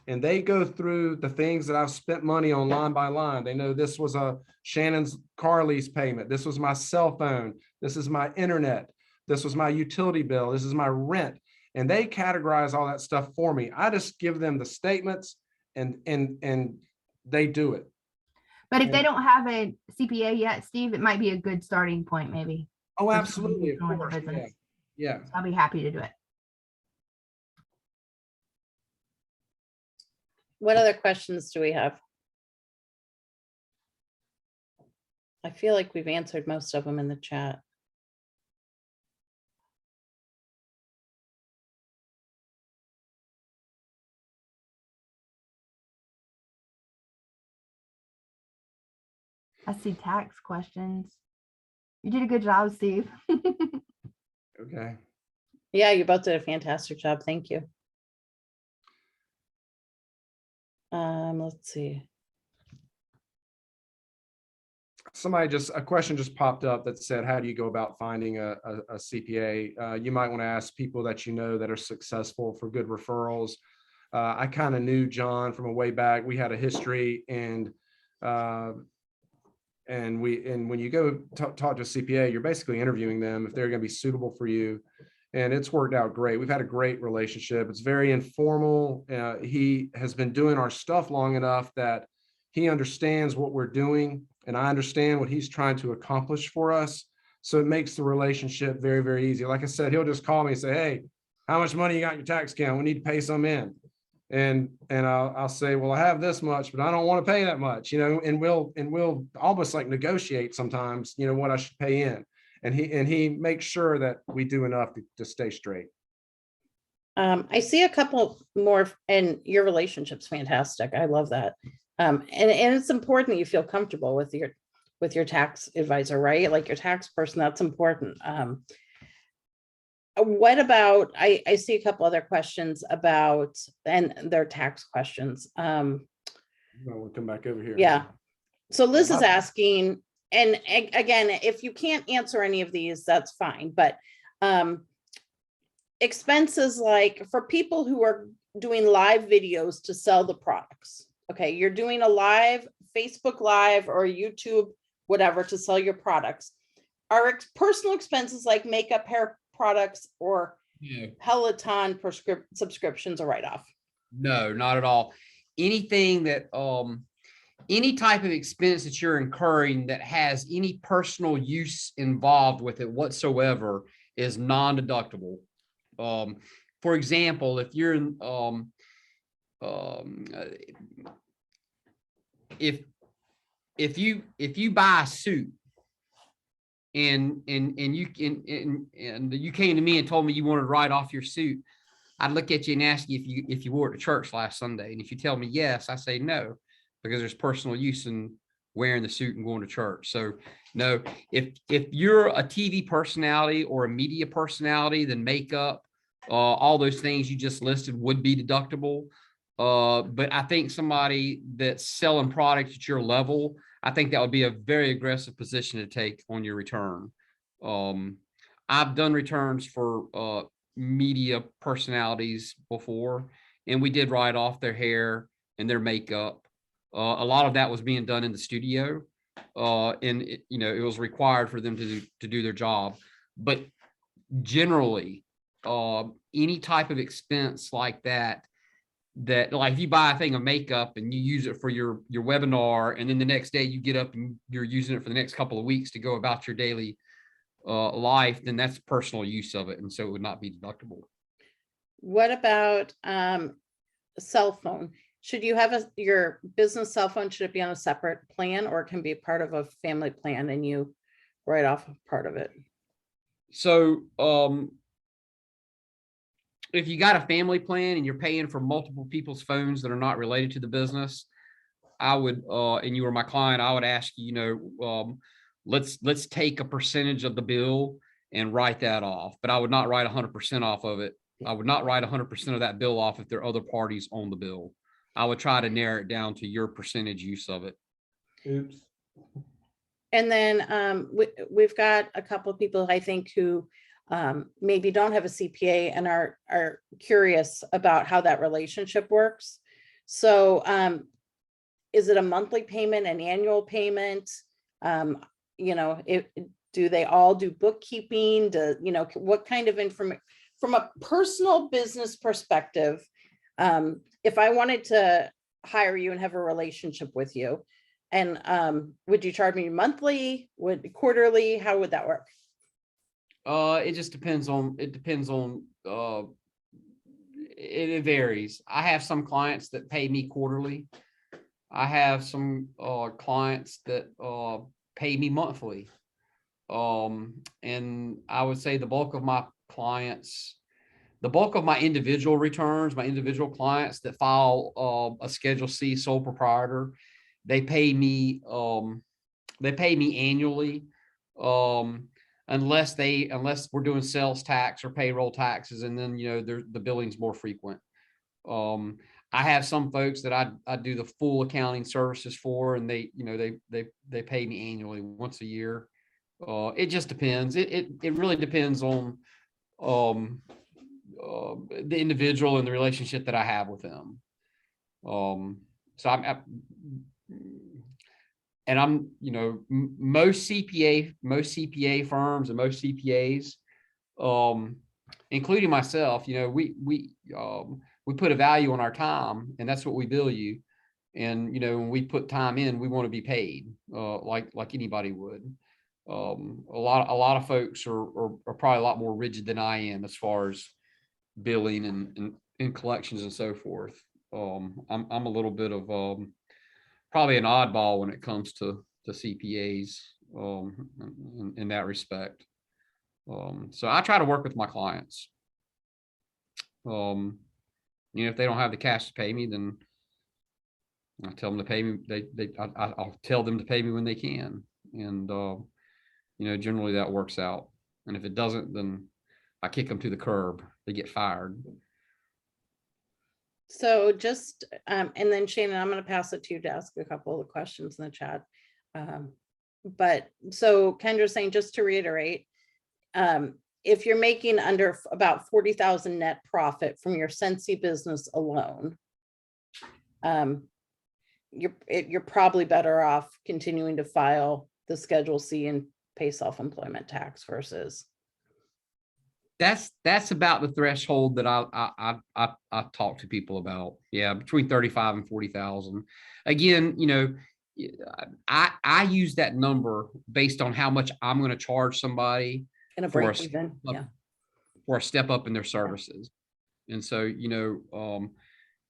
and they go through the things that I've spent money on line by line. They know this was a Shannon's car lease payment. This was my cell phone. This is my internet. This was my utility bill. This is my rent. And they categorize all that stuff for me. I just give them the statements and they do it. But if they don't have a CPA yet, Steve, it might be a good starting point, maybe. Oh, for absolutely. someone Of who's course. joining the business. Yeah. So I'll be happy to do it. What other questions do we have? I feel like we've answered most of them in the chat. I see tax questions. You did a good job, Steve. Okay. Yeah, you both did a fantastic job. Thank you. Let's see. A question just popped up that said, how do you go about finding a CPA? You might want to ask people that you know that are successful for good referrals. I kind of knew John from a way back. We had a history, and when you go talk to a CPA, you're basically interviewing them if they're going to be suitable for you. And it's worked out great. We've had a great relationship. It's very informal. He has been doing our stuff long enough that he understands what we're doing, and I understand what he's trying to accomplish for us. So it makes the relationship very, very easy. Like I said, he'll just call me and say, hey, how much money you got in your tax account? We need to pay some in. And I'll say, well, I have this much, but I don't want to pay that much, and we'll almost like negotiate sometimes, what I should pay in. And he makes sure that we do enough to stay straight. I see a couple more, and your relationship's fantastic. I love that. And it's important that you feel comfortable with your tax advisor, right? Like your tax person, that's important. What about, I see a couple other questions about, and they're tax questions. We'll come back over here. Yeah. So Liz is asking, and again, if you can't answer any of these, that's fine. But expenses, like for people who are doing live videos to sell the products. Okay, you're doing a live Facebook Live or YouTube, whatever, to sell your products. Are personal expenses like makeup, hair products, or Peloton subscriptions a write-off? No, not at all. Anything that any type of expense that you're incurring that has any personal use involved with it whatsoever is non-deductible. For example, if you're if you buy a suit and you came to me and told me you wanted to write off your suit, I'd look at you and ask you if you wore it to church last Sunday. And if you tell me yes, I say no, because there's personal use in wearing the suit and going to church. So no, if you're a TV personality or a media personality, then makeup, all those things you just listed would be deductible. But I think somebody that's selling products at your level, I think that would be a very aggressive position to take on your return. I've done returns for media personalities before, and we did write off their hair and their makeup. A lot of that was being done in the studio, and it was required for them to do their job. But generally, any type of expense like that like if you buy a thing of makeup and you use it for your webinar, and then the next day you get up and you're using it for the next couple of weeks to go about your daily life, then that's personal use of it, and so it would not be deductible. What about cell phone? Should you have your business cell phone, should it be on a separate plan, or it can be part of a family plan and you write off part of it? So if you got a family plan and you're paying for multiple people's phones that are not related to the business, I would, and you were my client, I would ask you, let's take a percentage of the bill and write that off. But I would not write 100% off of it. I would not write 100% of that bill off if there are other parties on the bill. I would try to narrow it down to your percentage use of it. Oops. And then we've got a couple of people, I think, who maybe don't have a CPA and are curious about how that relationship works. So is it a monthly payment, an annual payment? Do they all do bookkeeping? What kind of information from a personal business perspective? If I wanted to hire you and have a relationship with you, and would you charge me monthly? Would quarterly? How would that work? It just depends on, it varies. I have some clients that pay me quarterly. I have some clients that pay me monthly. And I would say the bulk of my clients, the bulk of my individual returns, my individual clients that file a Schedule C sole proprietor, they pay me annually. Unless we're doing sales tax or payroll taxes, and then the billing's more frequent. I have some folks that I do the full accounting services for, and they pay me annually once a year. It just depends. It really depends on the individual and the relationship that I have with them. So I'm most CPA firms and most CPAs, including myself, we put a value on our time, and that's what we bill you. And when we put time in, we want to be paid like anybody would. A lot of folks are probably a lot more rigid than I am as far as billing and collections and so forth. I'm a little bit of probably an oddball when it comes to CPAs in that respect. So I try to work with my clients. If they don't have the cash to pay me, then I tell them to pay me. I'll tell them to pay me when they can, and generally that works out. And if it doesn't, then I kick them to the curb. They get fired. So just, and then Shannon, I'm going to pass it to you to ask a couple of questions in the chat. But so Kendra's saying, just to reiterate, if you're making under about 40,000 net profit from your Scentsy business alone, you're probably better off continuing to file the Schedule C and pay self-employment tax versus. That's about the threshold that I talk to people about. Yeah, between 35 and 40,000. Again, I use that number based on how much I'm going to charge somebody In a break even, yeah, for a step up in their services. And so,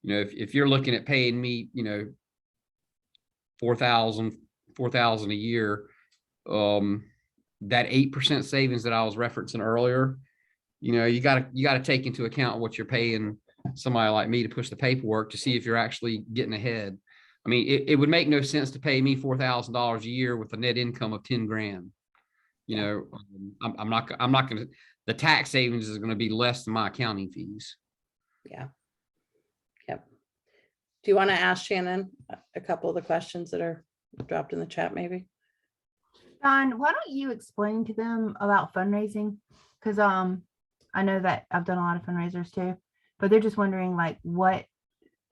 if you're looking at paying me, $4,000 a year, that 8% savings that I was referencing earlier, you got to take into account what you're paying somebody like me to push the paperwork to see if you're actually getting ahead. I mean, it would make no sense to pay me $4,000 a year with a net income of 10 grand. I'm not going to, the tax savings is going to be less than my accounting fees. Yeah. Yep. Do you want to ask Shannon a couple of the questions that are dropped in the chat maybe? Don, why don't you explain to them about fundraising? Because I know that I've done a lot of fundraisers too, but they're just wondering like what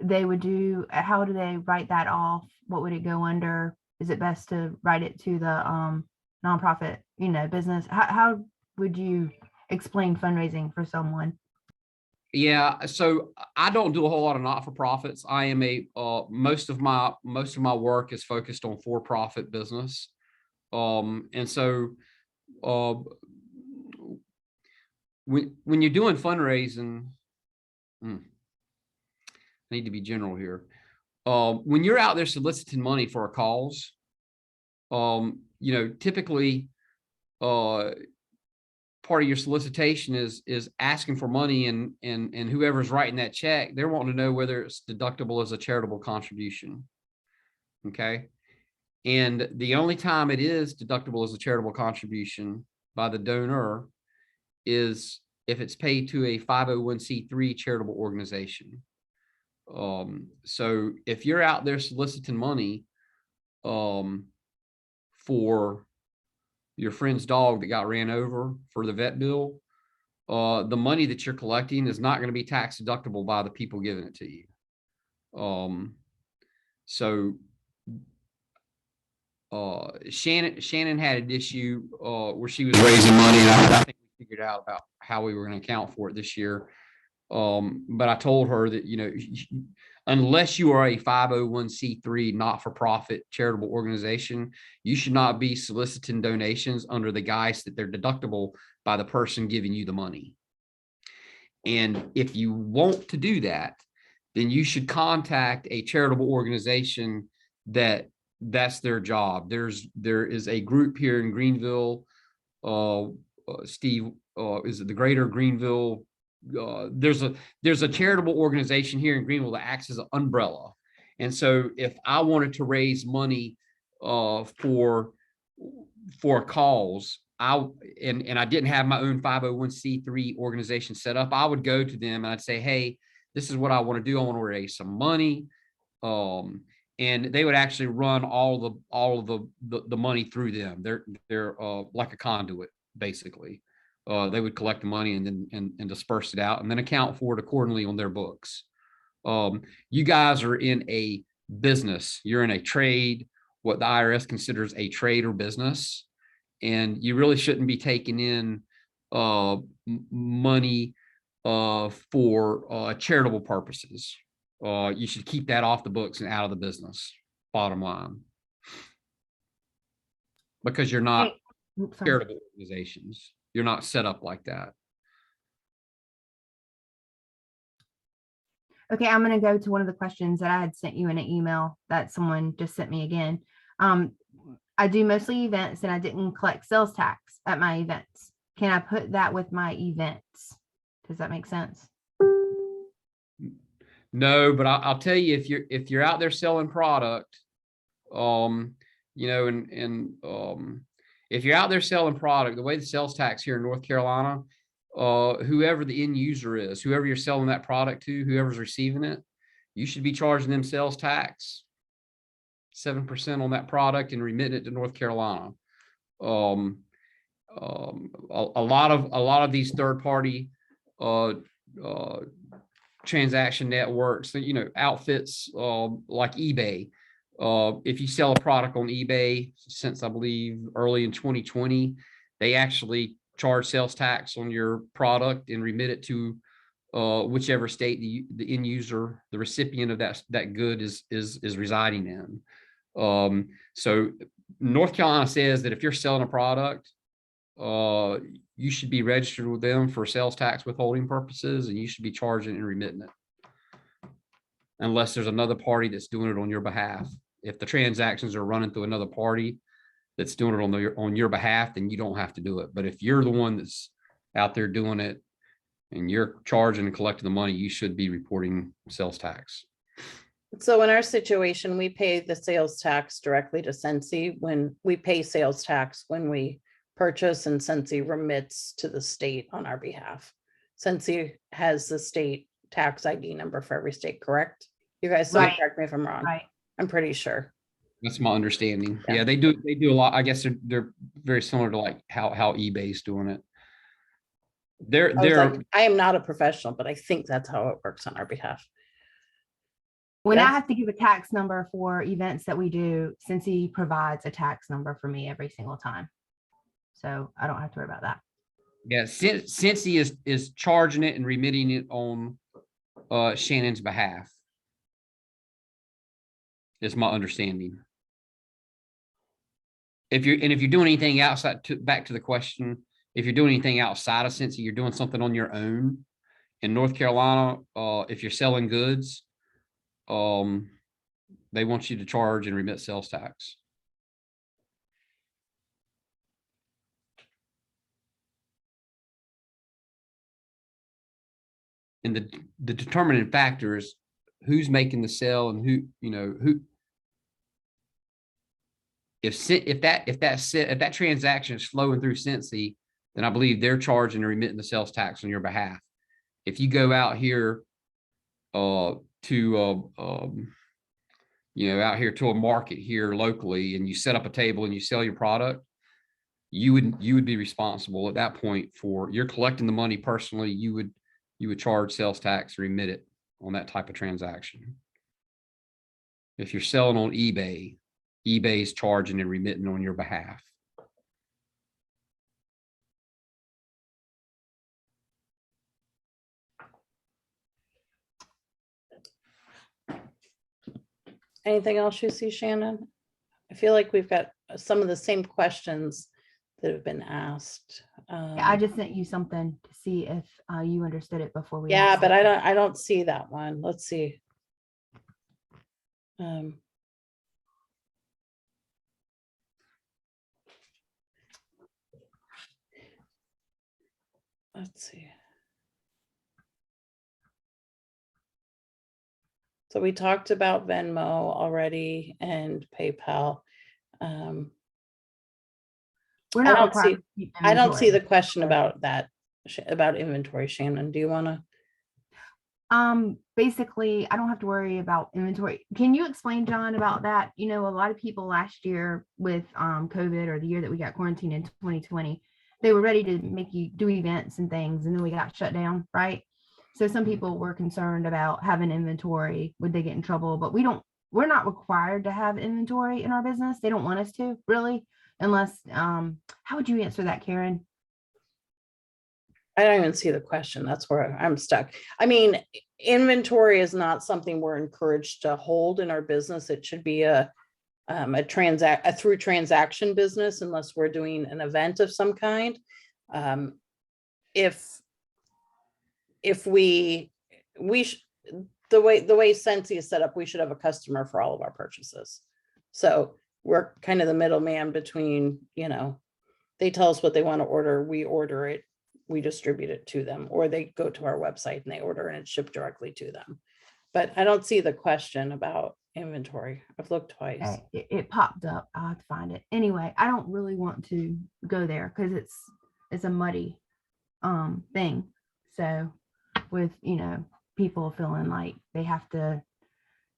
they would do. How do they write that off? What would it go under? Is it best to write it to the nonprofit, business? How would you explain fundraising for someone? Yeah, so I don't do a whole lot of not-for-profits. I am most of my work is focused on for-profit business. And so when you're doing fundraising, I need to be general here. When you're out there soliciting money for a cause, typically part of your solicitation is asking for money, and whoever's writing that check, they're wanting to know whether it's deductible as a charitable contribution. Okay. And the only time it is deductible as a charitable contribution by the donor is if it's paid to a 501c3 charitable organization. So if you're out there soliciting money for your friend's dog that got ran over for the vet bill, the money that you're collecting is not going to be tax deductible by the people giving it to you. So Shannon had an issue where she was raising money, and I think we figured out about how we were going to account for it this year. But I told her that, unless you are a 501c3 not-for-profit charitable organization, you should not be soliciting donations under the guise that they're deductible by the person giving you the money. And if you want to do that, then you should contact a charitable organization that's their job. There is a group here in Greenville, Steve, is it the Greater Greenville? There's a charitable organization here in Greenville that acts as an umbrella. And so if I wanted to raise money for a cause, and I didn't have my own 501c3 organization set up, I would go to them and I'd say, hey, this is what I want to do. I want to raise some money. And they would actually run all of the money through them. They're like a conduit, basically. They would collect the money and then disperse it out and then account for it accordingly on their books. You guys are in a business. You're in a trade, what the IRS considers a trade or business, and you really shouldn't be taking in money for charitable purposes. You should keep that off the books and out of the business, bottom line, because you're not charitable organizations. You're not set up like that. Okay, I'm going to go to one of the questions that I had sent you in an email that someone just sent me again. I do mostly events and I didn't collect sales tax at my events. Can I put that with my events? Does that make sense? No, but I'll tell you, if you're out there selling product, if you're out there selling product, the way the sales tax here in North Carolina, whoever the end user is, whoever you're selling that product to, whoever's receiving it, you should be charging them sales tax 7% on that product and remitting it to North Carolina. A lot of these third party transaction networks, outfits like eBay. If you sell a product on eBay, since I believe early in 2020, they actually charge sales tax on your product and remit it to whichever state the end user, the recipient of that good is residing in. So North Carolina says that if you're selling a product, you should be registered with them for sales tax withholding purposes, and you should be charging and remitting it, unless there's another party that's doing it on your behalf. If the transactions are running through another party that's doing it on your behalf, then you don't have to do it. But if you're the one that's out there doing it and you're charging and collecting the money, you should be reporting sales tax. So in our situation, we pay the sales tax directly to Scentsy. When we pay sales tax when we purchase, and Scentsy remits to the state on our behalf. Scentsy has the state tax ID number for every state, correct? You guys still correct me if I'm wrong. Right. I'm pretty sure. That's my understanding. Yeah. Yeah, they do a lot. I guess they're very similar to like how eBay's doing it. They're, I was they're, like, I am not a professional, but I think that's how it works on our behalf. When I Yes. have to give a tax number for events that we do, Scentsy provides a tax number for me every single time. So I don't have to worry about that. yeah, Scentsy is charging it and remitting it on Shannon's behalf. Is my understanding. If you're doing anything outside, back to the question, if you're doing anything outside of Scentsy, you're doing something on your own in North Carolina, if you're selling goods, they want you to charge and remit sales tax. And the determining factor is who's making the sale and who, who. If that transaction is flowing through Scentsy, then I believe they're charging and remitting the sales tax on your behalf. If you go out here out here to a market here locally and you set up a table and you sell your product, you would be responsible at that point for, you're collecting the money personally. You would charge sales tax, remit it on that type of transaction. If you're selling on eBay, eBay's charging and remitting on your behalf. Anything else you see, Shannon? I feel like we've got some of the same questions that have been asked. Yeah, I just sent you something to see if you understood it before we. Yeah, answered. but I don't see that one. Let's see. Let's see. So we talked about Venmo already and PayPal. We're I not don't required see, to keep I don't see the inventory. question about that, about inventory. Shannon, do you want to? Basically, I don't have to worry about inventory. Can you explain, John, about that? You know, a lot of people last year with COVID, or the year that we got quarantined in 2020, they were ready to make you do events and things, and then we got shut down, right? So some people were concerned about having inventory. Would they get in trouble? But we're not required to have inventory in our business. They don't want us to, really, unless how would you answer that, Karen? I don't even see the question. That's where I'm stuck. I mean, inventory is not something we're encouraged to hold in our business. It should be a through transaction business, unless we're doing an event of some kind. If the way Scentsy is set up, we should have a customer for all of our purchases. So we're kind of the middleman between, they tell us what they want to order, we order it, we distribute it to them, or they go to our website and they order and it's shipped directly to them. But I don't see the question about inventory. I've looked twice. Okay, it popped up. I'll have to find it. Anyway, I don't really want to go there because it's a muddy thing. So with, people feeling like they have to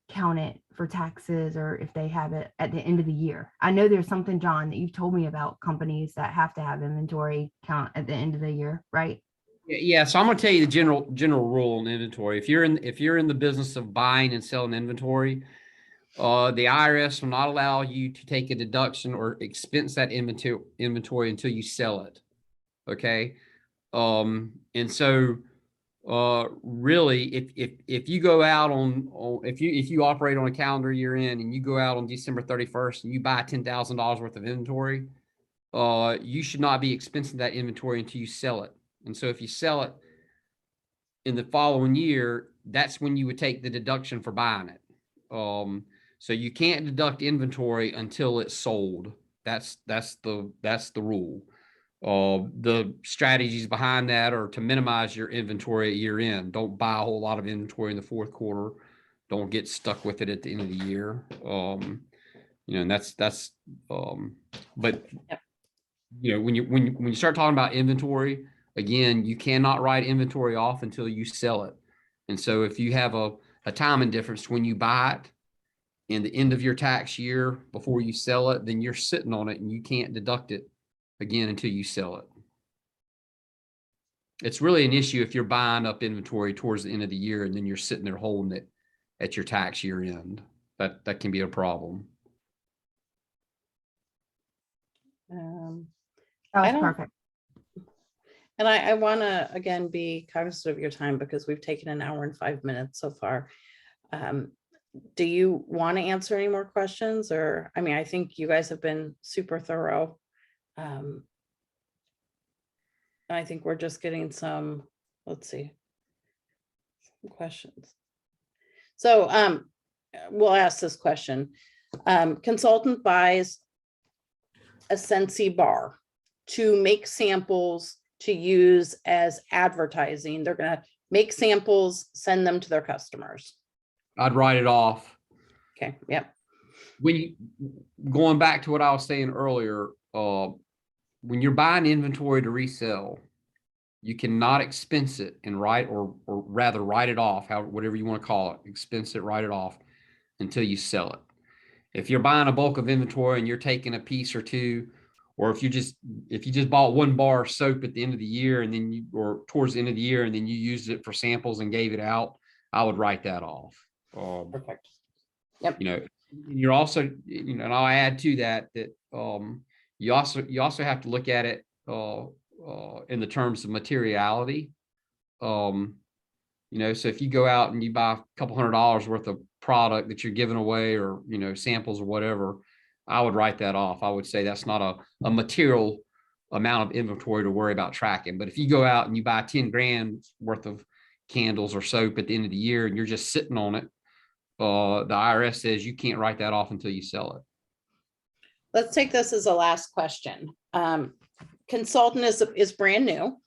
count it for taxes, or if they have it at the end of the year. I know there's something, John, that you've told me about companies that have to have inventory count at the end of the year, right? Yeah. So I'm going to tell you the general rule on inventory. If you're in the business of buying and selling inventory, the IRS will not allow you to take a deduction or expense that inventory until you sell it. Okay. And so really, if you go out if you operate on a calendar year end and you go out on December 31st and you buy $10,000 worth of inventory, you should not be expensing that inventory until you sell it. And so if you sell it in the following year, that's when you would take the deduction for buying it. So you can't deduct inventory until it's sold. That's the rule. The strategies behind that are to minimize your inventory at year end. Don't buy a whole lot of inventory in the fourth quarter. Don't get stuck with it at the end of the year. And but when you start talking about inventory, again, you cannot write inventory off until you sell it. And so if you have a timing difference when you buy it in the end of your tax year before you sell it, then you're sitting on it and you can't deduct it again until you sell it. it's really an issue if you're buying up inventory towards the end of the year and then you're sitting there holding it at your tax year end. That can be a problem. That was I don't- perfect. And I want to, again, be cognizant of your time because we've taken an hour and 5 minutes so far. Do you want to answer any more questions? Or, I mean, I think you guys have been super thorough. I think we're just getting some, let's see, some questions. So we'll ask this question. Consultant buys a Scentsy bar to make samples to use as advertising. They're going to make samples, send them to their customers. I'd write it off. Okay. Yep. When you, going back to what I was saying earlier, when you're buying inventory to resell, you cannot expense it and write, or rather write it off, whatever you want to call it, expense it, write it off until you sell it. If you're buying a bulk of inventory and you're taking a piece or two, or if you just bought one bar of soap at the end of the year and then or towards the end of the year and then you used it for samples and gave it out, I would write that off. Perfect. Yep. You know, you're also, you know, and I'll add to that you also have to look at it in the terms of materiality. You know, so if you go out and you buy a couple $100 worth of product that you're giving away, or, you know, samples or whatever, I would write that off. I would say that's not a material amount of inventory to worry about tracking. But if you go out and you buy 10 grand worth of candles or soap at the end of the year and you're just sitting on it, the IRS says you can't write that off until you sell it. Let's take this as a last question. Consultant is brand new.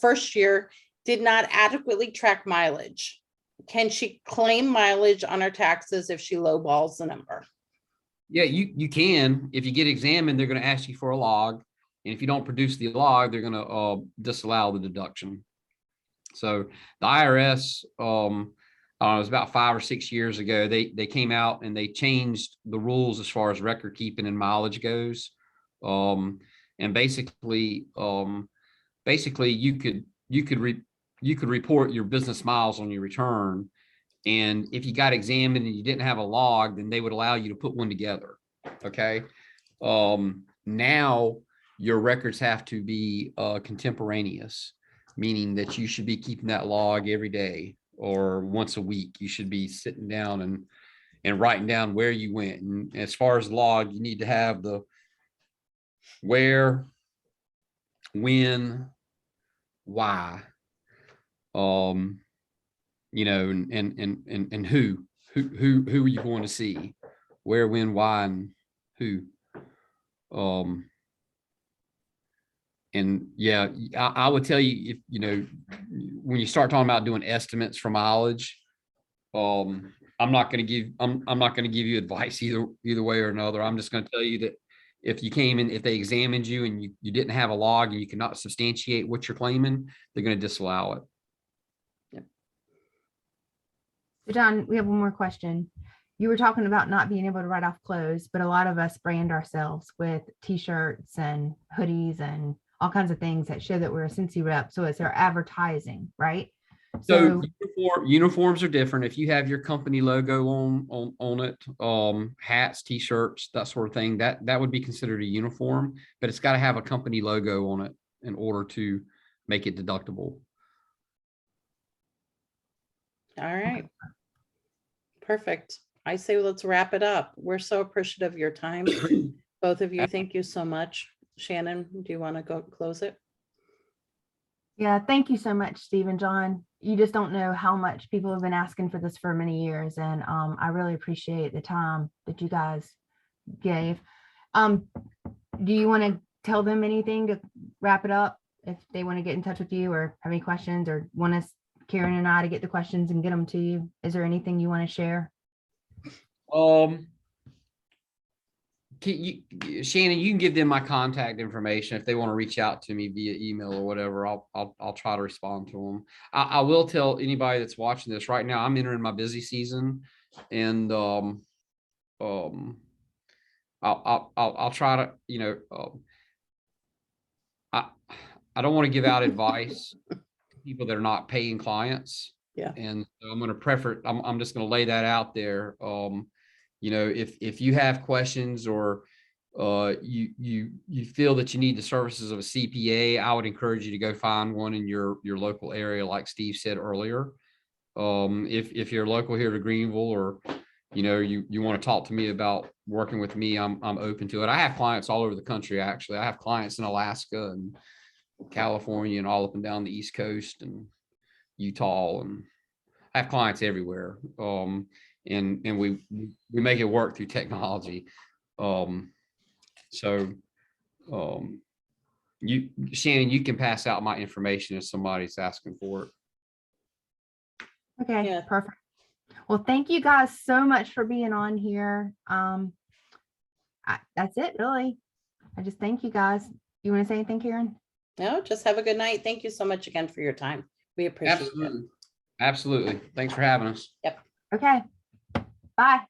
First year, did not adequately track mileage. Can she claim mileage on her taxes if she lowballs the number? Yeah, you can. If you get examined, they're going to ask you for a log. And if you don't produce the log, they're going to disallow the deduction. So the IRS, it was about 5 or 6 years ago, they came out and they changed the rules as far as record keeping and mileage goes. And basically you could report your business miles on your return. And if you got examined and you didn't have a log, then they would allow you to put one together. Okay. Now your records have to be contemporaneous, meaning that you should be keeping that log every day or once a week. You should be sitting down and writing down where you went. And as far as log, you need to have the where, when, why, you know, and who are you going to see, where, when, why, and who. And yeah, I would tell you, if you know, when you start talking about doing estimates for mileage, I'm not going to give you advice either way or another. I'm just going to tell you that if you came in, if they examined you and you didn't have a log and you cannot substantiate what you're claiming, they're going to disallow it. So John, we have one more question. You were talking about not being able to write off clothes, but a lot of us brand ourselves with t-shirts and hoodies and all kinds of things that show that we're a Scentsy rep. So it's our advertising, right? So uniforms are different. If you have your company logo on it, hats, t-shirts, that sort of thing, that would be considered a uniform, but it's got to have a company logo on it in order to make it deductible. All right. Perfect. I say let's wrap it up. We're so appreciative of your time. Both of you, thank you so much. Shannon, do you want to go close it? Yeah, thank you so much, Steve and John. You just don't know how much people have been asking for this for many years. And I really appreciate the time that you guys gave. Do you want to tell them anything to wrap it up if they want to get in touch with you or have any questions or want us, Karen and I, to get the questions and get them to you? Is there anything you want to share? Shannon, you can give them my contact information if they want to reach out to me via email or whatever. I'll try to respond to them. I will tell anybody that's watching this right now, I'm entering my busy season, and I'll try to, you know, I I don't want to give out advice to people that are not paying clients. Yeah. And so I'm going to prefer, I'm just going to lay that out there. You know, if you have questions or you feel that you need the services of a CPA, I would encourage you to go find one in your local area, like Steve said earlier. If you're local here to Greenville, or you know, you want to talk to me about working with me, I'm open to it. I have clients all over the country. Actually, I have clients in Alaska and California and all up and down the East Coast and Utah, and I have clients everywhere. And we make it work through technology. So Shannon, you can pass out my information if somebody's asking for it. Okay, Yeah. perfect. Well, thank you guys so much for being on here. That's it, really. I just thank you guys. You want to say anything, Karen? No, just have a good night. Thank you so much again for your time. We appreciate it. Absolutely. Thanks for having us. Okay. Bye.